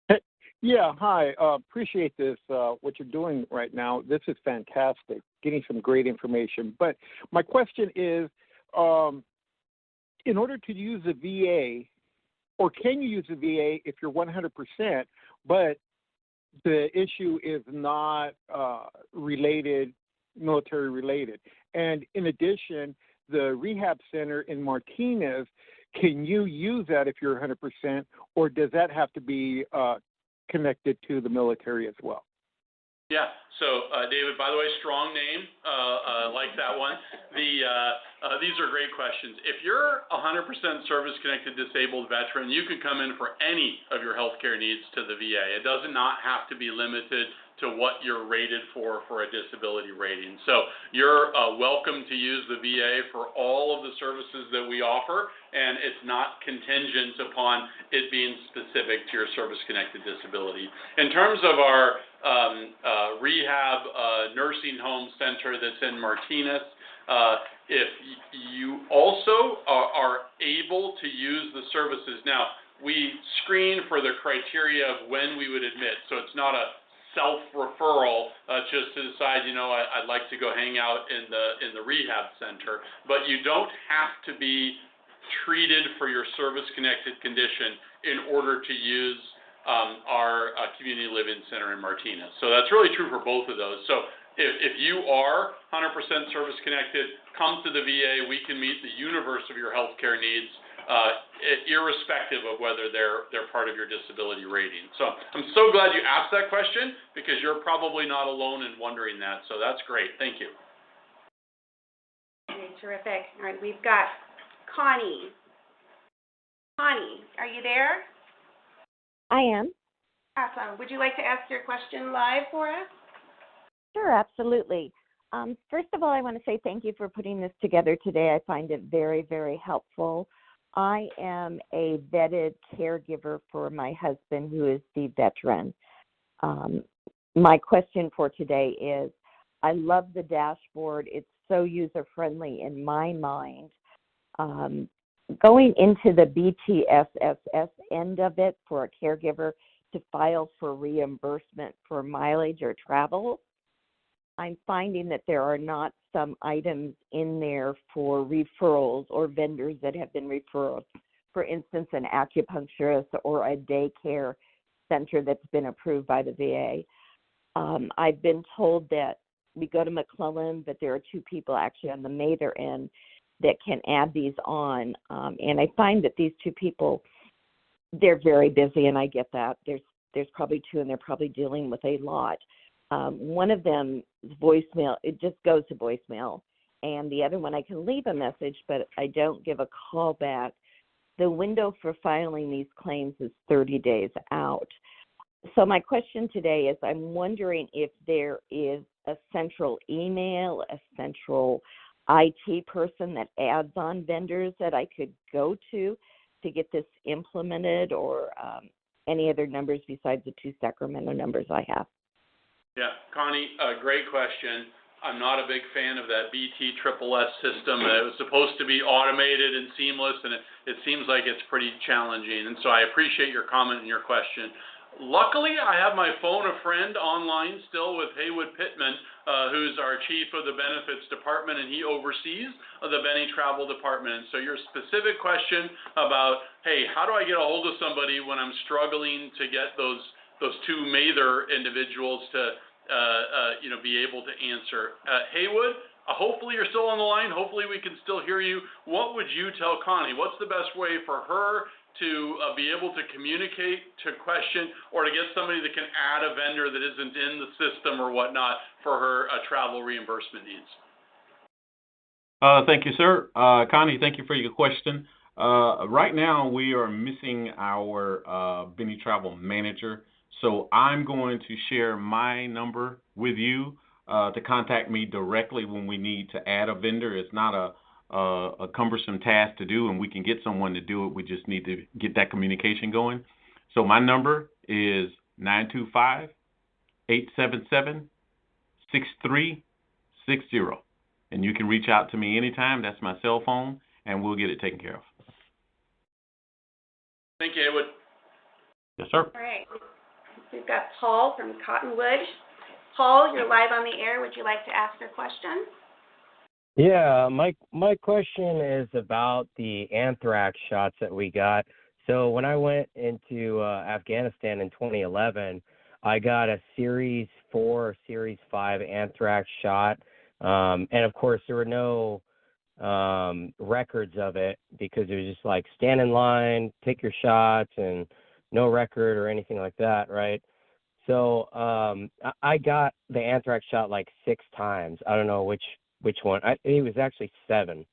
Hey, yeah, hi. Appreciate this, what you're doing right now. This is fantastic, getting some great information. But my question is, in order to use the VA, or can you use the VA if you're 100%, but the issue is not military related? And in addition, the rehab center in Martinez, can you use that if you're 100%, or does that have to be connected to the military as well? Yeah. So, David, by the way, strong name. Like that one. These are great questions. If you're a 100% service-connected disabled veteran, you can come in for any of your health care needs to the VA. It does not have to be limited to what you're rated for a disability rating. So you're welcome to use the VA for all of the services that we offer, and it's not contingent upon it being specific to your service-connected disability. In terms of our rehab nursing home center that's in Martinez, if you also are able to use the services. Now, we screen for the criteria of when we would admit, so it's not a self-referral just to decide, you know, I'd like to go hang out in the rehab center, but you don't have to be treated for your service-connected condition in order to use our community living center in Martinez. So that's really true for both of those. So if you are 100% service-connected, come to the VA. We can meet the universe of your healthcare needs, irrespective of whether they're part of your disability rating. So I'm so glad you asked that question, because you're probably not alone in wondering that. So that's great. Thank you. Okay, terrific. All right, we've got Connie. Connie, are you there? I am. Awesome. Would you like to ask your question live for us? Sure, absolutely. First of all, I want to say thank you for putting this together today. I find it very, very helpful. I am a vetted caregiver for my husband, who is the veteran. My question for today is, I love the dashboard. It's so user-friendly in my mind. Going into the BTSSS end of it for a caregiver to file for reimbursement for mileage or travel, I'm finding that there are not some items in there for referrals or vendors that have been referred. For instance, an acupuncturist or a daycare center that's been approved by the VA. I've been told that we go to McClellan, but there are 2 people actually on the Mather end that can add these on. And I find that these 2 people, they're very busy, and I get that. There's probably 2, and they're probably dealing with a lot. One of them, voicemail, it just goes to voicemail. And the other one, I can leave a message, but I don't give a call back. The window for filing these claims is 30 days out. So my question today is, I'm wondering if there is a central email, a central IT person that adds on vendors that I could go to get this implemented, or any other numbers besides the 2 Sacramento numbers I have. Yeah, Connie, great question. I'm not a big fan of that BTSSS system. It was supposed to be automated and seamless, and it seems like it's pretty challenging. And so I appreciate your comment and your question. Luckily, I have my phone a friend online still with Haywood Pittman, who's our chief of the benefits department, and he oversees the Benny Travel Department. So your specific question about, hey, how do I get a hold of somebody when I'm struggling to get those 2 Mather individuals to be able to answer. Haywood, hopefully you're still on the line. Hopefully we can still hear you. What would you tell Connie? What's the best way for her to be able to communicate, to question, or to get somebody that can add a vendor that isn't in the system or whatnot for her travel reimbursement needs? Thank you, sir. Connie, thank you for your question. Right now, we are missing our Benny Travel manager. So I'm going to share my number with you to contact me directly when we need to add a vendor. It's not a cumbersome task to do, and we can get someone to do it. We just need to get that communication going. So my number is 925-877-6360. And you can reach out to me anytime. That's my cell phone, and we'll get it taken care of. Thank you, Haywood. Yes, sir. All right. We've got Paul from Cottonwood. Paul, you're live on the air. Would you like to ask a question? Yeah, my question is about the anthrax shots that we got. So when I went into Afghanistan in 2011, I got a Series 4 or Series 5 anthrax shot. And of course, there were no records of it because it was just like stand in line, take your shots, and no record or anything like that, right? So I got the anthrax shot like 6 times. I don't know which one. It was actually 7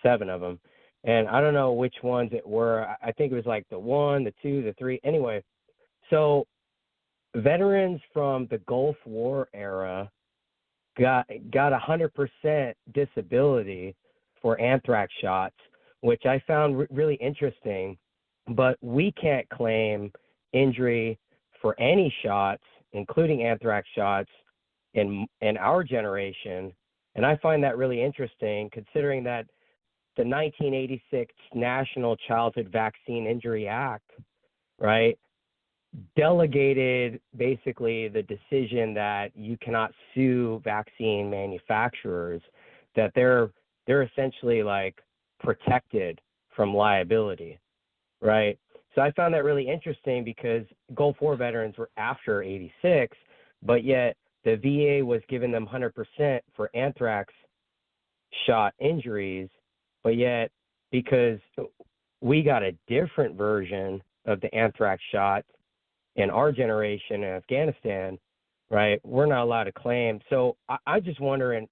of them. And I don't know which ones it were. I think it was like the 1, the 2, the 3. Anyway, so veterans from the Gulf War era got 100% disability for anthrax shots, which I found really interesting. But we can't claim injury for any shots, including anthrax shots, in our generation. And I find that really interesting, considering that the 1986 National Childhood Vaccine Injury Act, right, delegated basically the decision that you cannot sue vaccine manufacturers, that they're essentially like protected from liability, right? So I found that really interesting because Gulf War veterans were after 86, but yet the VA was giving them 100% for anthrax shot injuries, but yet because we got a different version of the anthrax shot in our generation in Afghanistan, right, we're not allowed to claim. So I'm just wondering,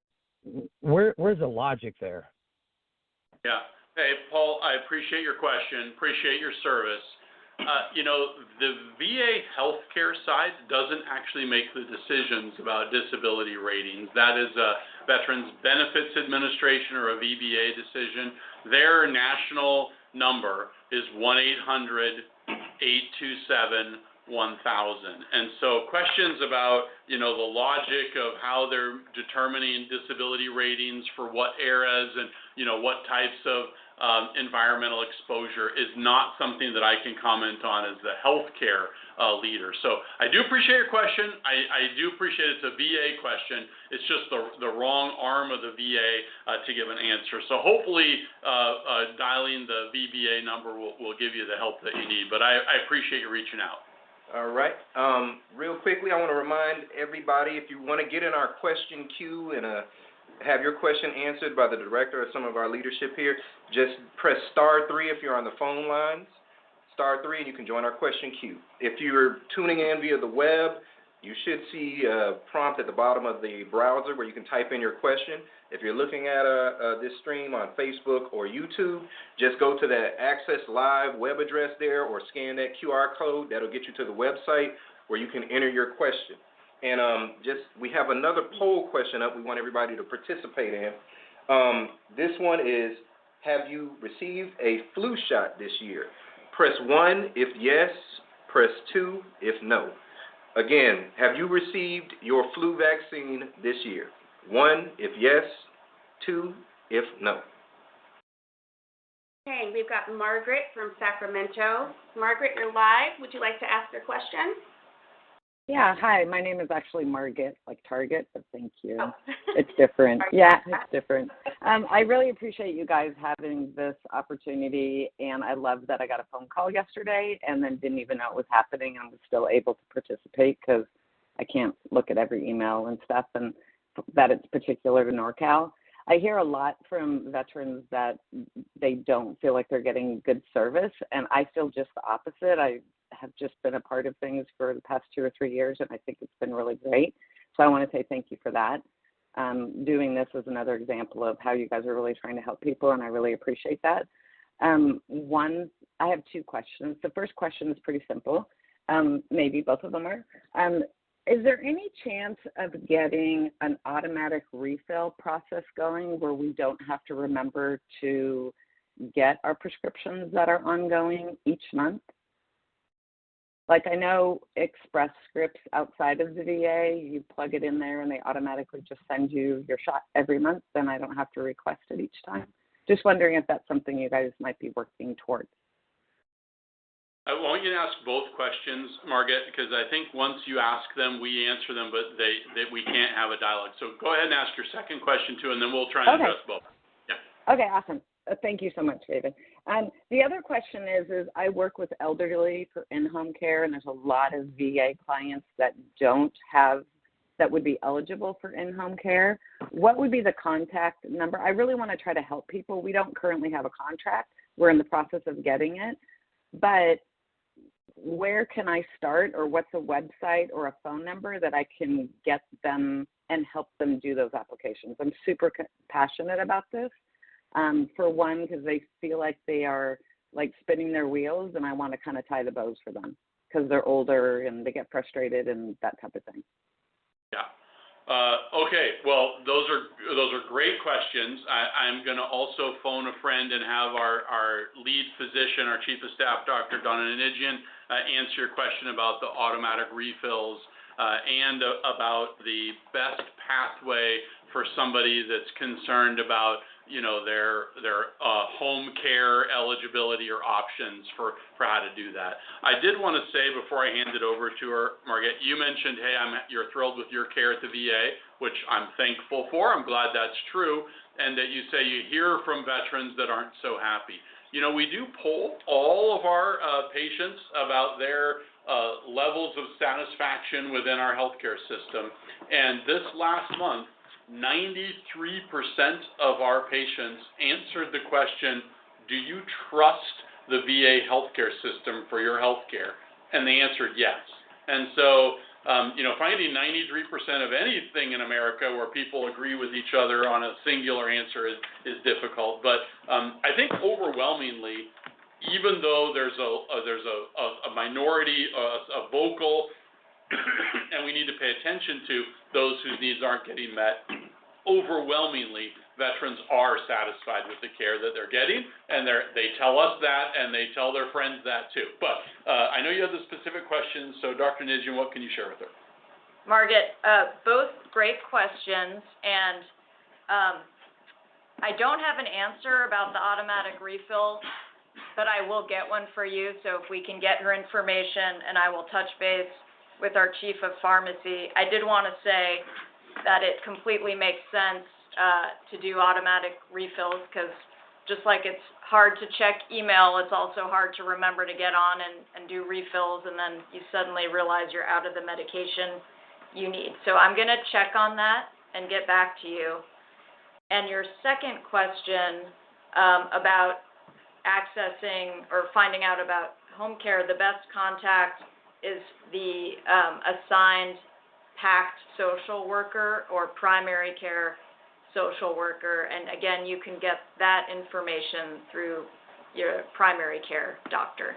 where's the logic there? Yeah. Hey, Paul, I appreciate your question, appreciate your service. The VA healthcare side doesn't actually make the decisions about disability ratings. That is a Veterans Benefits Administration or a VBA decision. Their national number is 1-800-827-1000. And so questions about, the logic of how they're determining disability ratings for what eras and, what types of environmental exposure is not something that I can comment on as the healthcare leader. So I do appreciate your question. I do appreciate it's a VA question. It's just the wrong arm of the VA to give an answer. So hopefully dialing the VBA number will give you the help that you need. But I appreciate you reaching out. All right. Real quickly, I want to remind everybody, if you want to get in our question queue and have your question answered by the director or some of our leadership here, just press *3 if you're on the phone lines, *3, and you can join our question queue. If you're tuning in via the web, you should see a prompt at the bottom of the browser where you can type in your question. If you're looking at this stream on Facebook or YouTube, just go to that Access Live web address there or scan that QR code. That'll get you to the website where you can enter your question. And we have another poll question up we want everybody to participate in. This one is, have you received a flu shot this year? Press 1 if yes, press 2 if no. Again, have you received your flu vaccine this year? 1 if yes, 2 if no. Okay, we've got Margaret from Sacramento. Margaret, you're live. Would you like to ask your question? Yeah, hi. My name is actually Margaret, like Target, but thank you. Oh. It's different. Yeah, it's different. I really appreciate you guys having this opportunity, and I love that I got a phone call yesterday and then didn't even know it was happening and was still able to participate because I can't look at every email and stuff, and that it's particular to NorCal. I hear a lot from veterans that they don't feel like they're getting good service, and I feel just the opposite. I have just been a part of things for the past 2 or 3 years, and I think it's been really great. So I want to say thank you for that. Doing this is another example of how you guys are really trying to help people, and I really appreciate that. I have 2 questions. The first question is pretty simple. Maybe both of them are. Is there any chance of getting an automatic refill process going where we don't have to remember to get our prescriptions that are ongoing each month? Like I know Express Scripts outside of the VA, you plug it in there and they automatically just send you your shot every month, then I don't have to request it each time. Just wondering if that's something you guys might be working towards. I want you to ask both questions, Margaret, because I think once you ask them, we answer them, but we can't have a dialogue. So go ahead and ask your second question too, and then we'll try and address both. Yeah. Okay, awesome. Thank you so much, David. The other question is I work with elderly for in-home care, and there's a lot of VA clients that that would be eligible for in-home care. What would be the contact number? I really want to try to help people. We don't currently have a contract. We're in the process of getting it. But where can I start, or what's a website or a phone number that I can get them and help them do those applications? I'm super passionate about this. For one, because they feel like they are like spinning their wheels, and I want to kind of tie the bows for them because they're older and they get frustrated and that type of thing. Yeah. Okay. Well, those are great questions. I'm going to also phone a friend and have our lead physician, our chief of staff, Dr. Donna Ninijian, answer your question about the automatic refills and about the best pathway for somebody that's concerned about their home care eligibility or options for how to do that. I did want to say before I hand it over to her, Margaret, you mentioned, hey, you're thrilled with your care at the VA, which I'm thankful for. I'm glad that's true, and that you say you hear from veterans that aren't so happy. We do poll all of our patients about their levels of satisfaction within our healthcare system, and this last month, 93% of our patients answered the question, do you trust the VA healthcare system for your healthcare? And they answered yes. And so, finding 93% of anything in America where people agree with each other on a singular answer is difficult. But I think overwhelmingly, even though there's a minority, a vocal, and we need to pay attention to those whose needs aren't getting met, overwhelmingly, veterans are satisfied with the care that they're getting, and they tell us that, and they tell their friends that too. But I know you have the specific questions, so Dr. Ninijian, what can you share with her? Margaret, both great questions, and I don't have an answer about the automatic refill, but I will get one for you. So if we can get her information, and I will touch base with our chief of pharmacy. I did want to say that it completely makes sense to do automatic refills, because just like it's hard to check email, it's also hard to remember to get on and do refills, and then you suddenly realize you're out of the medication you need. So I'm going to check on that and get back to you. And your second question about accessing or finding out about home care, the best contact is the assigned PACT social worker or primary care social worker. And again, you can get that information through your primary care doctor.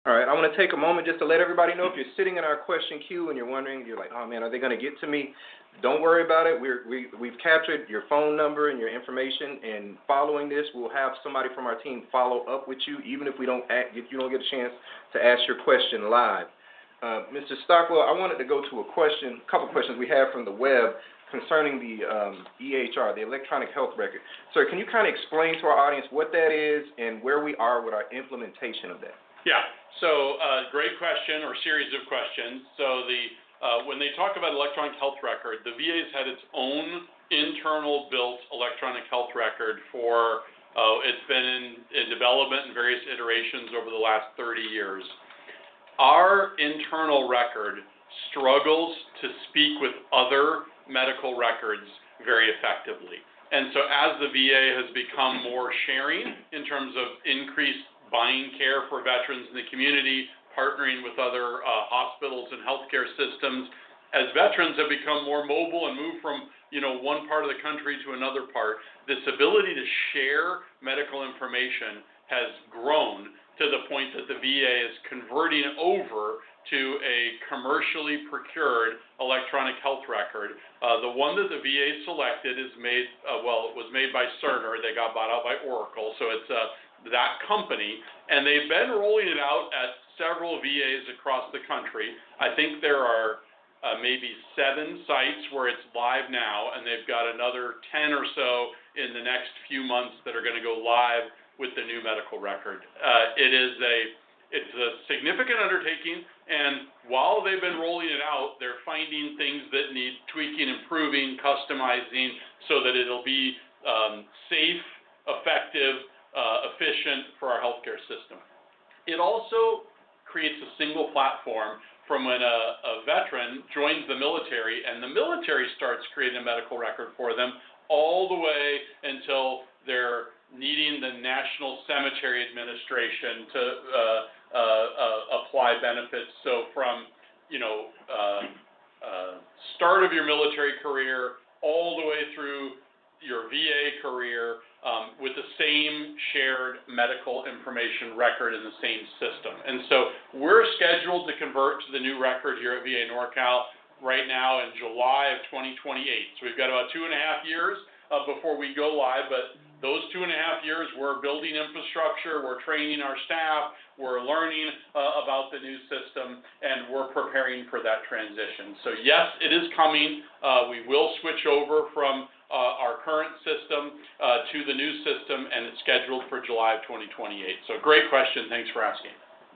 All right, I want to take a moment just to let everybody know, if you're sitting in our question queue and you're wondering, you're like, oh man, are they going to get to me? Don't worry about it. We've captured your phone number and your information, and following this, we'll have somebody from our team follow up with you, even if you don't get a chance to ask your question live. Mr. Stockwell, I wanted to go to a couple questions we have from the web concerning the EHR, the electronic health record. Sir, can you kind of explain to our audience what that is and where we are with our implementation of that? Yeah, so great question or series of questions. So when they talk about electronic health record, the VA's had its own internal built electronic health record for, it's been in development in various iterations over the last 30 years. Our internal record struggles to speak with other medical records very effectively. And so as the VA has become more sharing in terms of increased buying care for veterans in the community, partnering with other hospitals and healthcare systems, as veterans have become more mobile and move from one part of the country to another part, this ability to share medical information has grown to the point that the VA is converting over to a commercially procured electronic health record. The one that the VA selected is made, it was made by Cerner. They got bought out by Oracle, so it's that company, and they've been rolling it out at several VAs across the country. I think there are maybe 7 sites where it's live now, and they've got another 10 or so in the next few months that are going to go live with the new medical record. It's a significant undertaking, and while they've been rolling it out, they're finding things that need tweaking, improving, customizing, so that it'll be safe, effective, efficient for our healthcare system. It also creates a single platform from when a veteran joins the military and the military starts creating a medical record for them, all the way until they're needing the National Cemetery Administration to apply benefits. So from start of your military career all the way through your VA career, with the same shared medical information record in the same system. And so we're scheduled to convert to the new record here at VA NorCal right now in July of 2028. So we've got about 2.5 years before we go live, but those 2.5 years we're building infrastructure, we're training our staff, we're learning about the new system, and we're preparing for that transition. So yes, it is coming. We will switch over from our current system to the new system, and it's scheduled for July of 2028. So great question. Thanks for asking.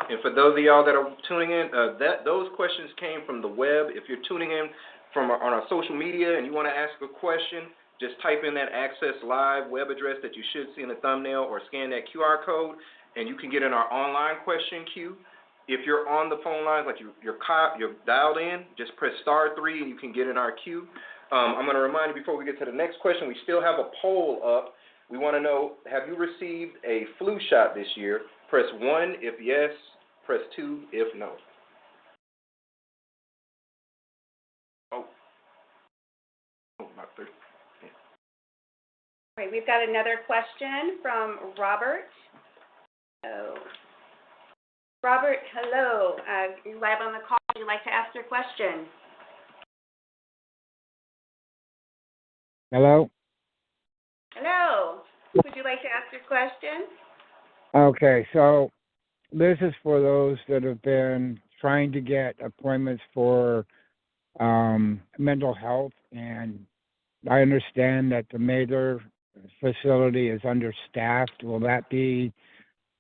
And for those of y'all that are tuning in, those questions came from the web. If you're tuning in on our social media and you want to ask a question, just type in that Access Live web address that you should see in the thumbnail, or scan that QR code, and you can get in our online question queue. If you're on the phone lines, like you're dialed in, just press *3 and you can get in our queue. I'm going to remind you before we get to the next question, we still have a poll up. We want to know, have you received a flu shot this year? Press 1 if yes, press 2 if no. Oh, not 3. Yeah. All right, we've got another question from Robert. Oh. Robert, hello. You're live on the call. Would you like to ask your question? Hello? Hello. Would you like to ask your question? Okay, so this is for those that have been trying to get appointments for mental health, and I understand that the mailer facility is understaffed. Will that be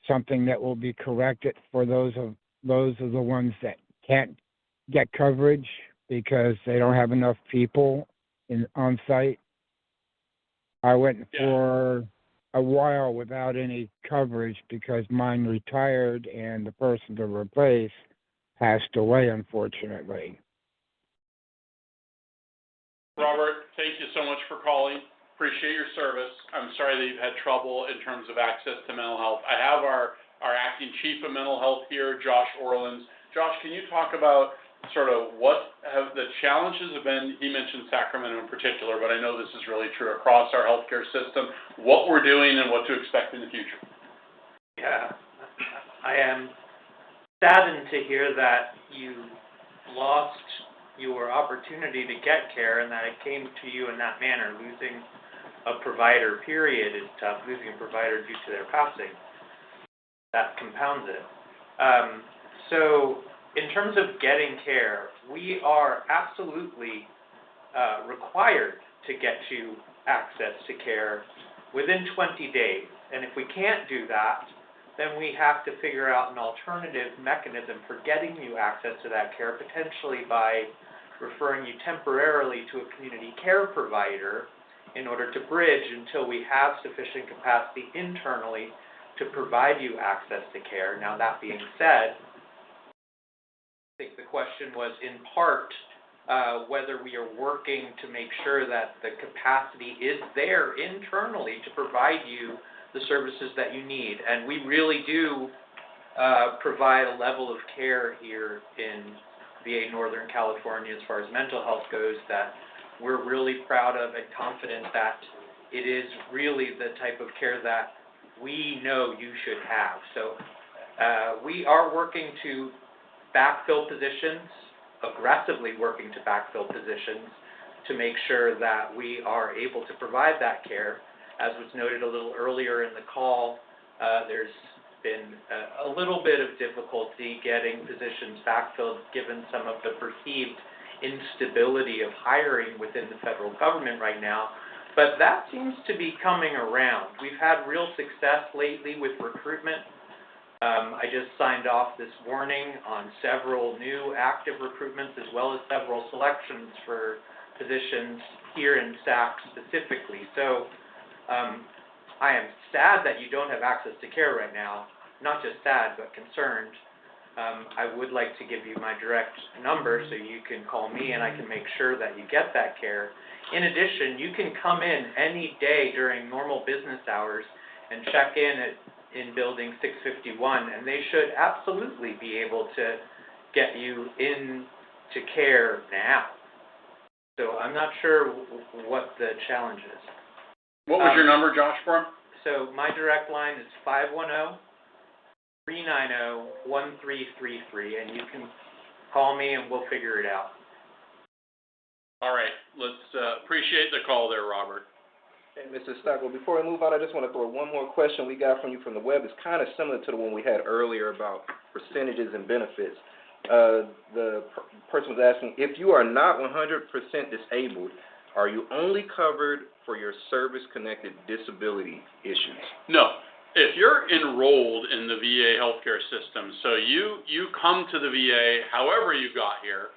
something that will be corrected for those of the ones that can't get coverage because they don't have enough people on site? I went for a while without any coverage because mine retired and the person to replace passed away, unfortunately. Robert, thank you so much for calling. Appreciate your service. I'm sorry that you've had trouble in terms of access to mental health. I have our acting chief of mental health here, Josh Orlins. Josh, can you talk about sort of what have the challenges have been? He mentioned Sacramento in particular, but I know this is really true across our healthcare system, what we're doing and what to expect in the future. Yeah, I am saddened to hear that you lost your opportunity to get care and that it came to you in that manner. Losing a provider, period, is tough. Losing a provider due to their passing, that compounds it. So in terms of getting care, we are absolutely required to get you access to care within 20 days. And if we can't do that, then we have to figure out an alternative mechanism for getting you access to that care, potentially by referring you temporarily to a community care provider in order to bridge until we have sufficient capacity internally to provide you access to care. Now, that being said, I think the question was in part whether we are working to make sure that the capacity is there internally to provide you the services that you need. And we really do provide a level of care here in VA Northern California as far as mental health goes that we're really proud of and confident that it is really the type of care that we know you should have. So we are working to backfill positions, aggressively working to backfill positions to make sure that we are able to provide that care. As was noted a little earlier in the call, there's been a little bit of difficulty getting positions backfilled given some of the perceived instability of hiring within the federal government right now, but that seems to be coming around. We've had real success lately with recruitment. I just signed off this morning on several new active recruitments as well as several selections for positions here in SAC specifically. So I am sad that you don't have access to care right now, not just sad, but concerned. I would like to give you my direct number so you can call me and I can make sure that you get that care. In addition, you can come in any day during normal business hours and check in building 651, and they should absolutely be able to get you into care now. So I'm not sure what the challenge is. What was your number, Josh, for him? So my direct line is 510-390-1333, and you can call me and we'll figure it out. All right. Let's appreciate the call there, Robert. Hey, Mr. Stockwell, before I move on, I just want to throw one more question we got from you from the web. It's kind of similar to the one we had earlier about percentages and benefits. The person was asking, if you are not 100% disabled, are you only covered for your service-connected disability issues? No. If you're enrolled in the VA healthcare system, so you come to the VA however you got here,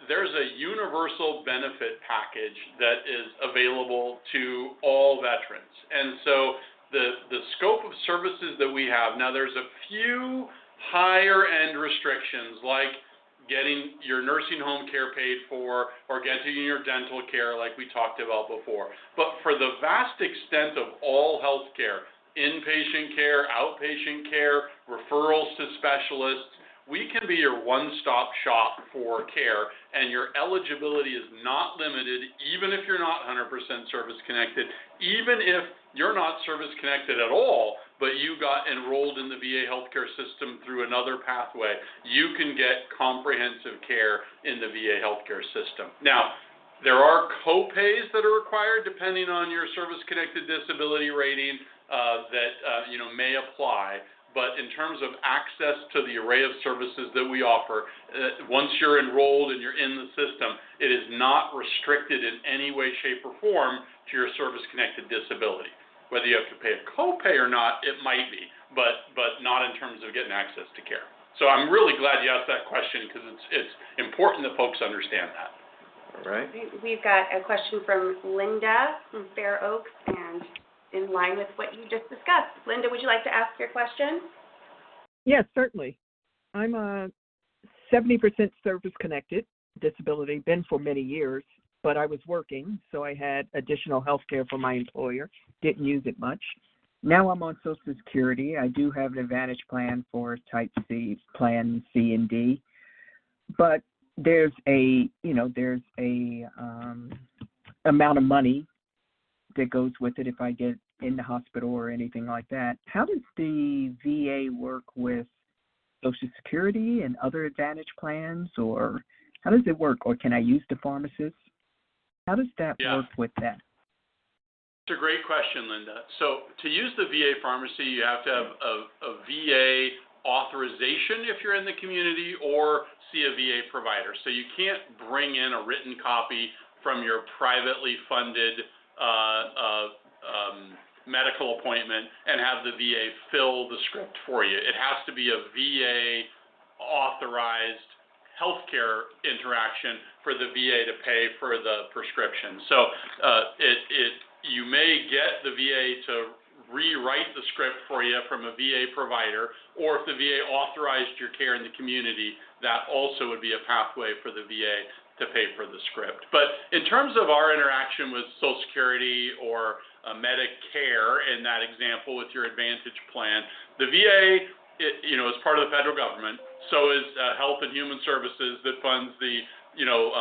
there's a universal benefit package that is available to all veterans. And so the scope of services that we have, now there's a few higher end restrictions like getting your nursing home care paid for or getting your dental care like we talked about before. But for the vast extent of all health care, inpatient care, outpatient care, referrals to specialists, we can be your one-stop shop for care, and your eligibility is not limited, even if you're not 100% service-connected, even if you're not service-connected at all, but you got enrolled in the VA healthcare system through another pathway, you can get comprehensive care in the VA healthcare system. Now, there are co-pays that are required depending on your service-connected disability rating that may apply. But in terms of access to the array of services that we offer, once you're enrolled and you're in the system, it is not restricted in any way, shape, or form to your service-connected disability. Whether you have to pay a copay or not, it might be, but not in terms of getting access to care. So I'm really glad you asked that question because it's important that folks understand that. All right. We've got a question from Linda from Fair Oaks, and in line with what you just discussed. Linda, would you like to ask your question? Yes, certainly. I'm a 70% service-connected disability, been for many years, but I was working, so I had additional health care from my employer, didn't use it much. Now I'm on Social Security. I do have an Advantage plan for Type C, Plan C and D, but there's a amount of money that goes with it if I get in the hospital or anything like that. How does the VA work with Social Security and other Advantage plans, or how does it work? Or can I use the pharmacist? How does that work with that? It's a great question, Linda. So to use the VA pharmacy, you have to have a VA authorization if you're in the community or see a VA provider. So you can't bring in a written copy from your privately funded medical appointment and have the VA fill the script for you. It has to be a VA authorized healthcare interaction for the VA to pay for the prescription. So you may get the VA to rewrite the script for you from a VA provider, or if the VA authorized your care in the community, that also would be a pathway for the VA to pay for the script. But in terms of our interaction with Social Security or Medicare in that example with your Advantage plan, the VA is part of the federal government, so is Health and Human Services that funds the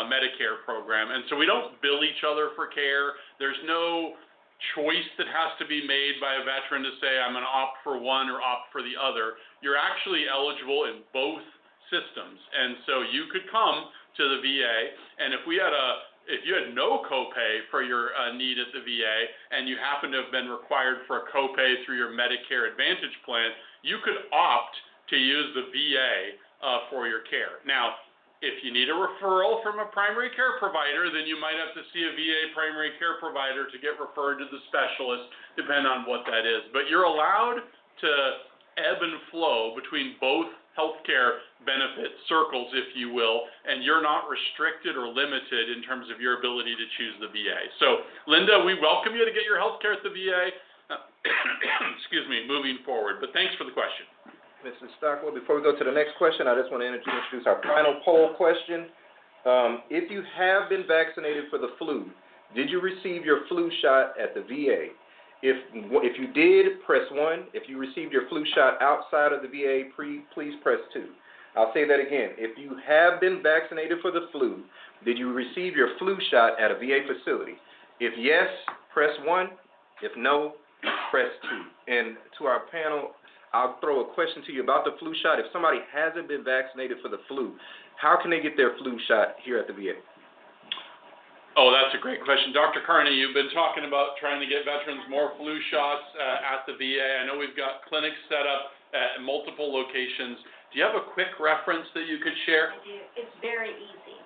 Medicare program. And so we don't bill each other for care. There's no choice that has to be made by a veteran to say, I'm going to opt for one or opt for the other. You're actually eligible in both systems. And so you could come to the VA, and if you had no copay for your need at the VA, and you happen to have been required for a copay through your Medicare Advantage plan, you could opt to use the VA for your care. Now, if you need a referral from a primary care provider, then you might have to see a VA primary care provider to get referred to the specialist, depending on what that is. But you're allowed to ebb and flow between both healthcare benefit circles, if you will, and you're not restricted or limited in terms of your ability to choose the VA. So, Linda, we welcome you to get your healthcare at the VA, moving forward. But thanks for the question. Mrs. Stockwell, before we go to the next question, I just want to introduce our final poll question. If you have been vaccinated for the flu, did you receive your flu shot at the VA? If you did, press 1. If you received your flu shot outside of the VA, please press 2. I'll say that again. If you have been vaccinated for the flu, did you receive your flu shot at a VA facility? If yes, press 1. If no, press 2. And to our panel, I'll throw a question to you about the flu shot. If somebody hasn't been vaccinated for the flu, how can they get their flu shot here at the VA? Oh, that's a great question. Dr. Carney, you've been talking about trying to get veterans more flu shots at the VA. I know we've got clinics set up at multiple locations. Do you have a quick reference that you could share? I do. It's very easy.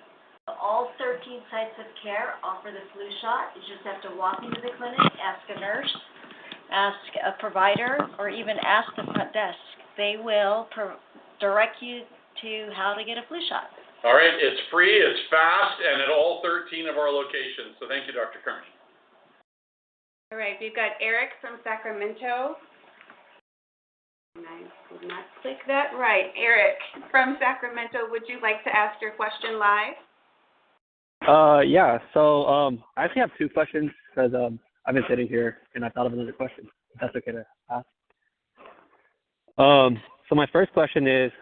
All 13 sites of care offer the flu shot. You just have to walk into the clinic, ask a nurse, ask a provider, or even ask the front desk. They will direct you to how to get a flu shot. All right, it's free, it's fast, and at all 13 of our locations. So thank you, Dr. Kearney. All right, we've got Eric from Sacramento. And I did not click that right. Eric from Sacramento, would you like to ask your question live? Yeah, so I actually have two questions because I've been sitting here and I thought of another question, if that's okay to ask. So my first question is,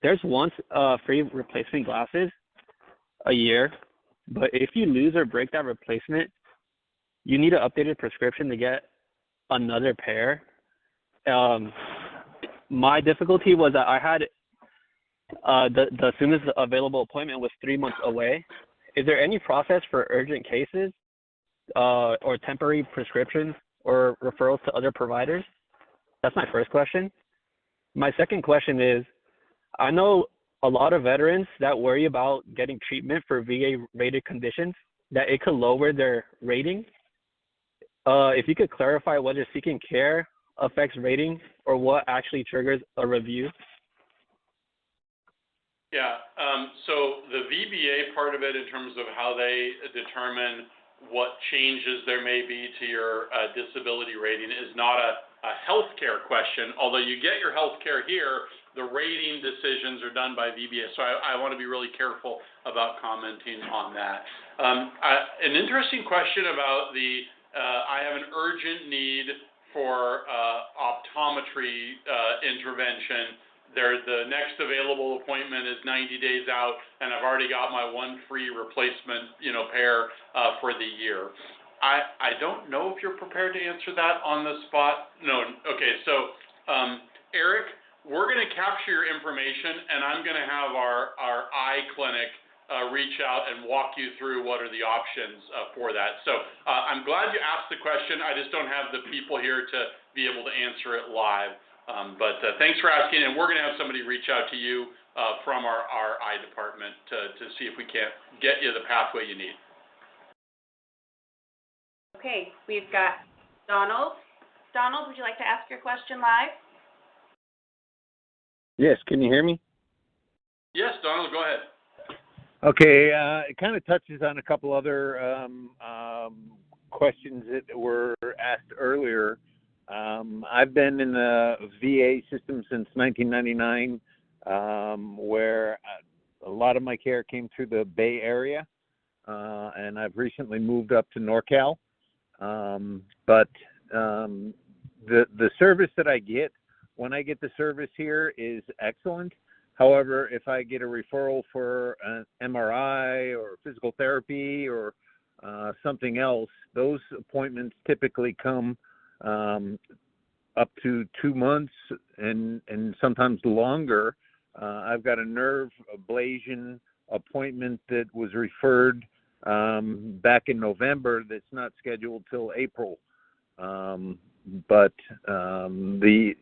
there's once free replacement glasses a year, but if you lose or break that replacement, you need an updated prescription to get another pair. My difficulty was that I had the soonest available appointment was 3 months away. Is there any process for urgent cases or temporary prescriptions or referrals to other providers? That's my first question. My second question is, I know a lot of veterans that worry about getting treatment for VA-rated conditions, that it could lower their rating. if you could clarify whether seeking care affects rating or what actually triggers a review. Yeah, so the VBA part of it in terms of how they determine what changes there may be to your disability rating is not a healthcare question, although you get your healthcare here, the rating decisions are done by VBA, so I want to be really careful about commenting on that. An interesting question about I have an urgent need for optometry intervention. The next available appointment is 90 days out, and I've already got my one free replacement, pair for the year. I don't know if you're prepared to answer that on the spot. No. Okay. So, Eric, we're going to capture your information, and I'm going to have our eye clinic reach out and walk you through what are the options for that. So, I'm glad you asked the question. I just don't have the people here to be able to answer it live. But thanks for asking, and we're going to have somebody reach out to you from our eye department to see if we can't get you the pathway you need. Okay, we've got Donald. Donald, would you like to ask your question live? Yes, can you hear me? Yes, Donald, go ahead. Okay, it kind of touches on a couple other questions that were asked earlier. I've been in the VA system since 1999, where a lot of my care came through the Bay Area, and I've recently moved up to NorCal. But the service that I get when I get the service here is excellent. However, if I get a referral for an MRI or physical therapy or something else, those appointments typically come up to 2 months and sometimes longer. I've got a nerve ablation appointment that was referred back in November that's not scheduled till April. But the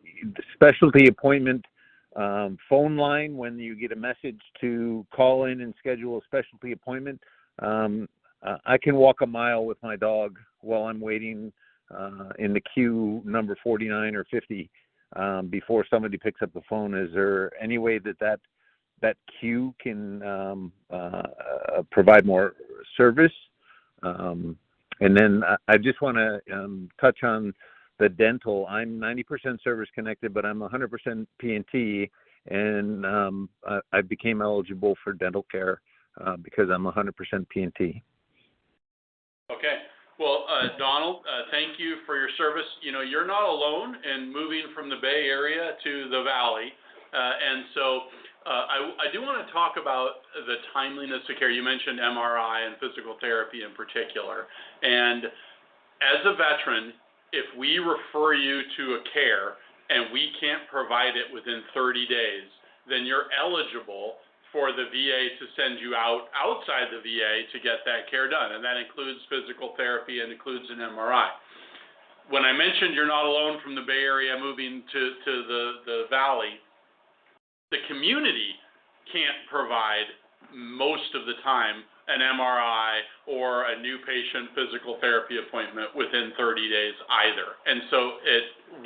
specialty appointment phone line, when you get a message to call in and schedule a specialty appointment, I can walk a mile with my dog while I'm waiting in the queue number 49 or 50 before somebody picks up the phone. Is there any way that queue can provide more service? And then I just want to touch on the dental. I'm 90% service connected, but I'm 100% P&T, and I became eligible for dental care because I'm 100% P&T. Okay. Well, Donald, thank you for your service. You're not alone in moving from the Bay Area to the Valley, and so I do want to talk about the timeliness of care. You mentioned MRI and physical therapy in particular, and as a veteran, if we refer you to a care and we can't provide it within 30 days, then you're eligible for the VA to send you outside the VA to get that care done, and that includes physical therapy and includes an MRI. When I mentioned you're not alone from the Bay Area moving to the Valley, the community can't provide most of the time an MRI or a new patient physical therapy appointment within 30 days either. And so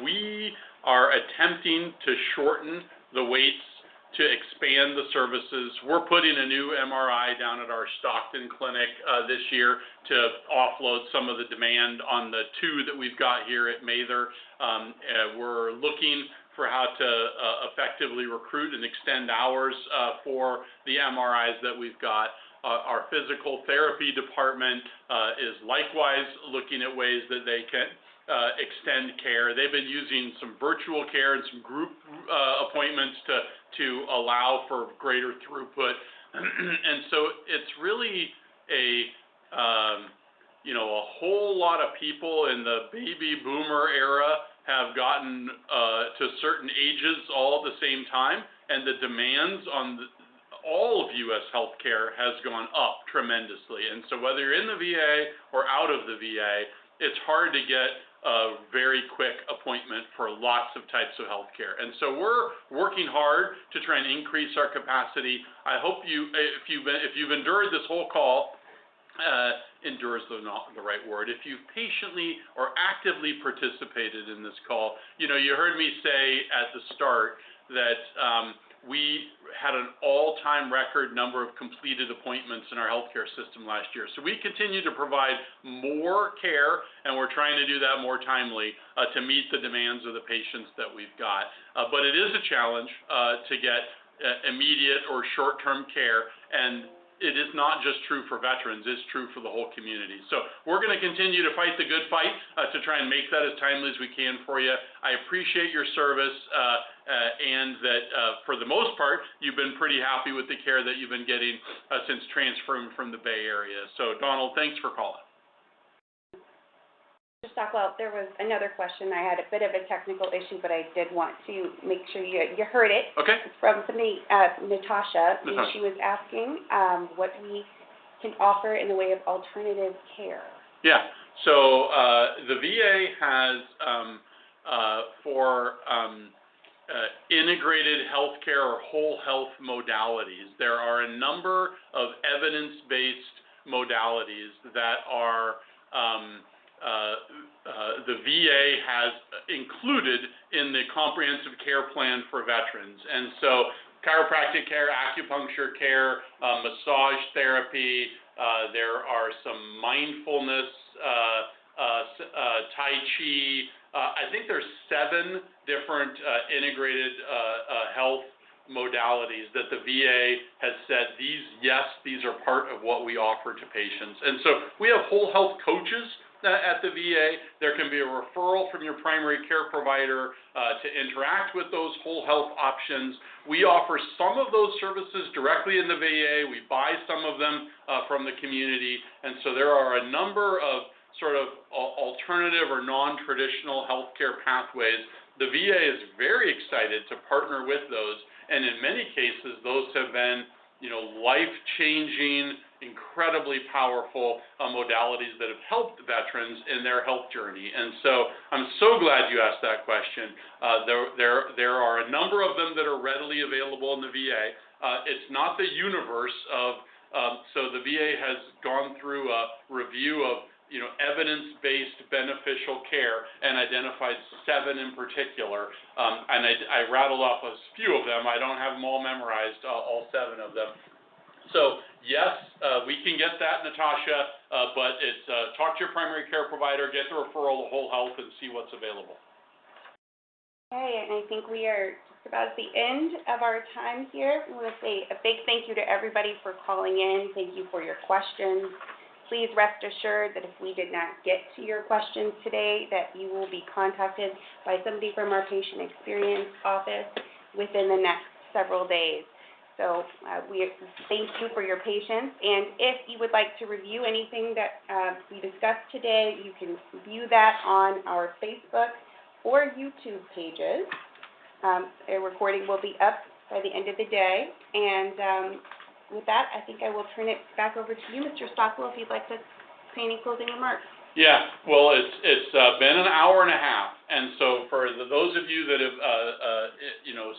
we are attempting to shorten the waits to expand the services. We're putting a new MRI down at our Stockton clinic this year to offload some of the demand on the 2 that we've got here at Mather. We're looking for how to effectively recruit and extend hours for the MRIs that we've got. Our physical therapy department is likewise looking at ways that they can extend care. They've been using some virtual care and some group appointments to allow for greater throughput. And so it's really a whole lot of people in the baby boomer era have gotten to certain ages all at the same time, and the demands on all of U.S. healthcare has gone up tremendously. And so whether you're in the VA or out of the VA, it's hard to get a very quick appointment for lots of types of healthcare. And so we're working hard to try and increase our capacity. I hope if you've endured this whole call, endures not the right word. If you've patiently or actively participated in this call, you heard me say at the start that we had an all-time record number of completed appointments in our healthcare system last year. So we continue to provide more care, and we're trying to do that more timely to meet the demands of the patients that we've got. But it is a challenge to get immediate or short-term care, and it is not just true for veterans, it's true for the whole community. So we're going to continue to fight the good fight to try and make that as timely as we can for you. I appreciate your service and that for the most part, you've been pretty happy with the care that you've been getting since transferring from the Bay Area. So Donald, thanks for calling. Mr. Stockwell, there was another question. I had a bit of a technical issue, but I did want to make sure you heard it. Okay. It's from somebody, Natasha. And she was asking what we can offer in the way of alternative care. Yeah. So the VA has for integrated healthcare or whole health modalities, there are a number of evidence-based modalities that are the VA has included in the comprehensive care plan for veterans. And so chiropractic care, acupuncture care, massage therapy, there are some mindfulness, Tai Chi. I think there's 7 different integrated health modalities that the VA has said these are part of what we offer to patients. And so we have whole health coaches at the VA. There can be a referral from your primary care provider to interact with those whole health options. We offer some of those services directly in the VA. We buy some of them from the community. And so there are a number of sort of alternative or non-traditional healthcare pathways. The VA is very excited to partner with those. And in many cases, those have been, life-changing, incredibly powerful modalities that have helped veterans in their health journey. And so I'm so glad you asked that question. There are a number of them that are readily available in the VA. It's not the universe of, so the VA has gone through a review of evidence-based beneficial care and identified 7 in particular. And I rattled off a few of them. I don't have them all memorized, all 7 of them. So yes, we can get that, Natasha, but it's talk to your primary care provider, get the referral to Whole Health, and see what's available. Okay, and I think we are just about at the end of our time here. I want to say a big thank you to everybody for calling in. Thank you for your questions. Please rest assured that if we did not get to your questions today, that you will be contacted by somebody from our patient experience office within the next several days. So we thank you for your patience. And if you would like to review anything that we discussed today, you can view that on our Facebook or YouTube pages. A recording will be up by the end of the day. And with that, I think I will turn it back over to you, Mr. Stockwell, if you'd like to say any closing remarks. Yeah, well, it's been an hour and a half, and so for those of you that have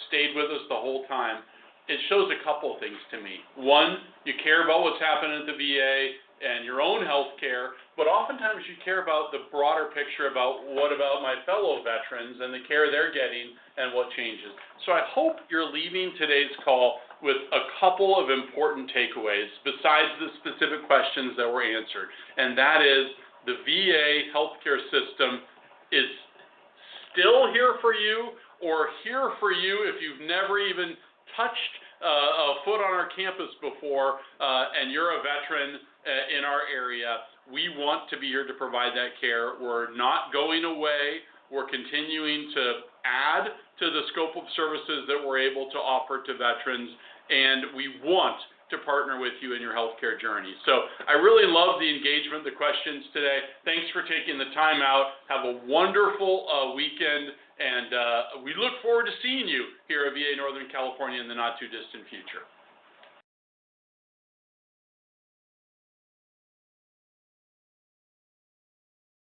stayed with us the whole time, it shows a couple of things to me. One, you care about what's happening at the VA and your own health care, but oftentimes you care about the broader picture about what about my fellow veterans and the care they're getting and what changes. So I hope you're leaving today's call with a couple of important takeaways besides the specific questions that were answered. And that is the VA healthcare system is still here for you or here for you if you've never even touched a foot on our campus before and you're a veteran in our area. We want to be here to provide that care. We're not going away. We're continuing to add to the scope of services that we're able to offer to veterans, and we want to partner with you in your healthcare journey. So I really love the engagement, the questions today. Thanks for taking the time out. Have a wonderful weekend, and we look forward to seeing you here at VA Northern California in the not-too-distant future.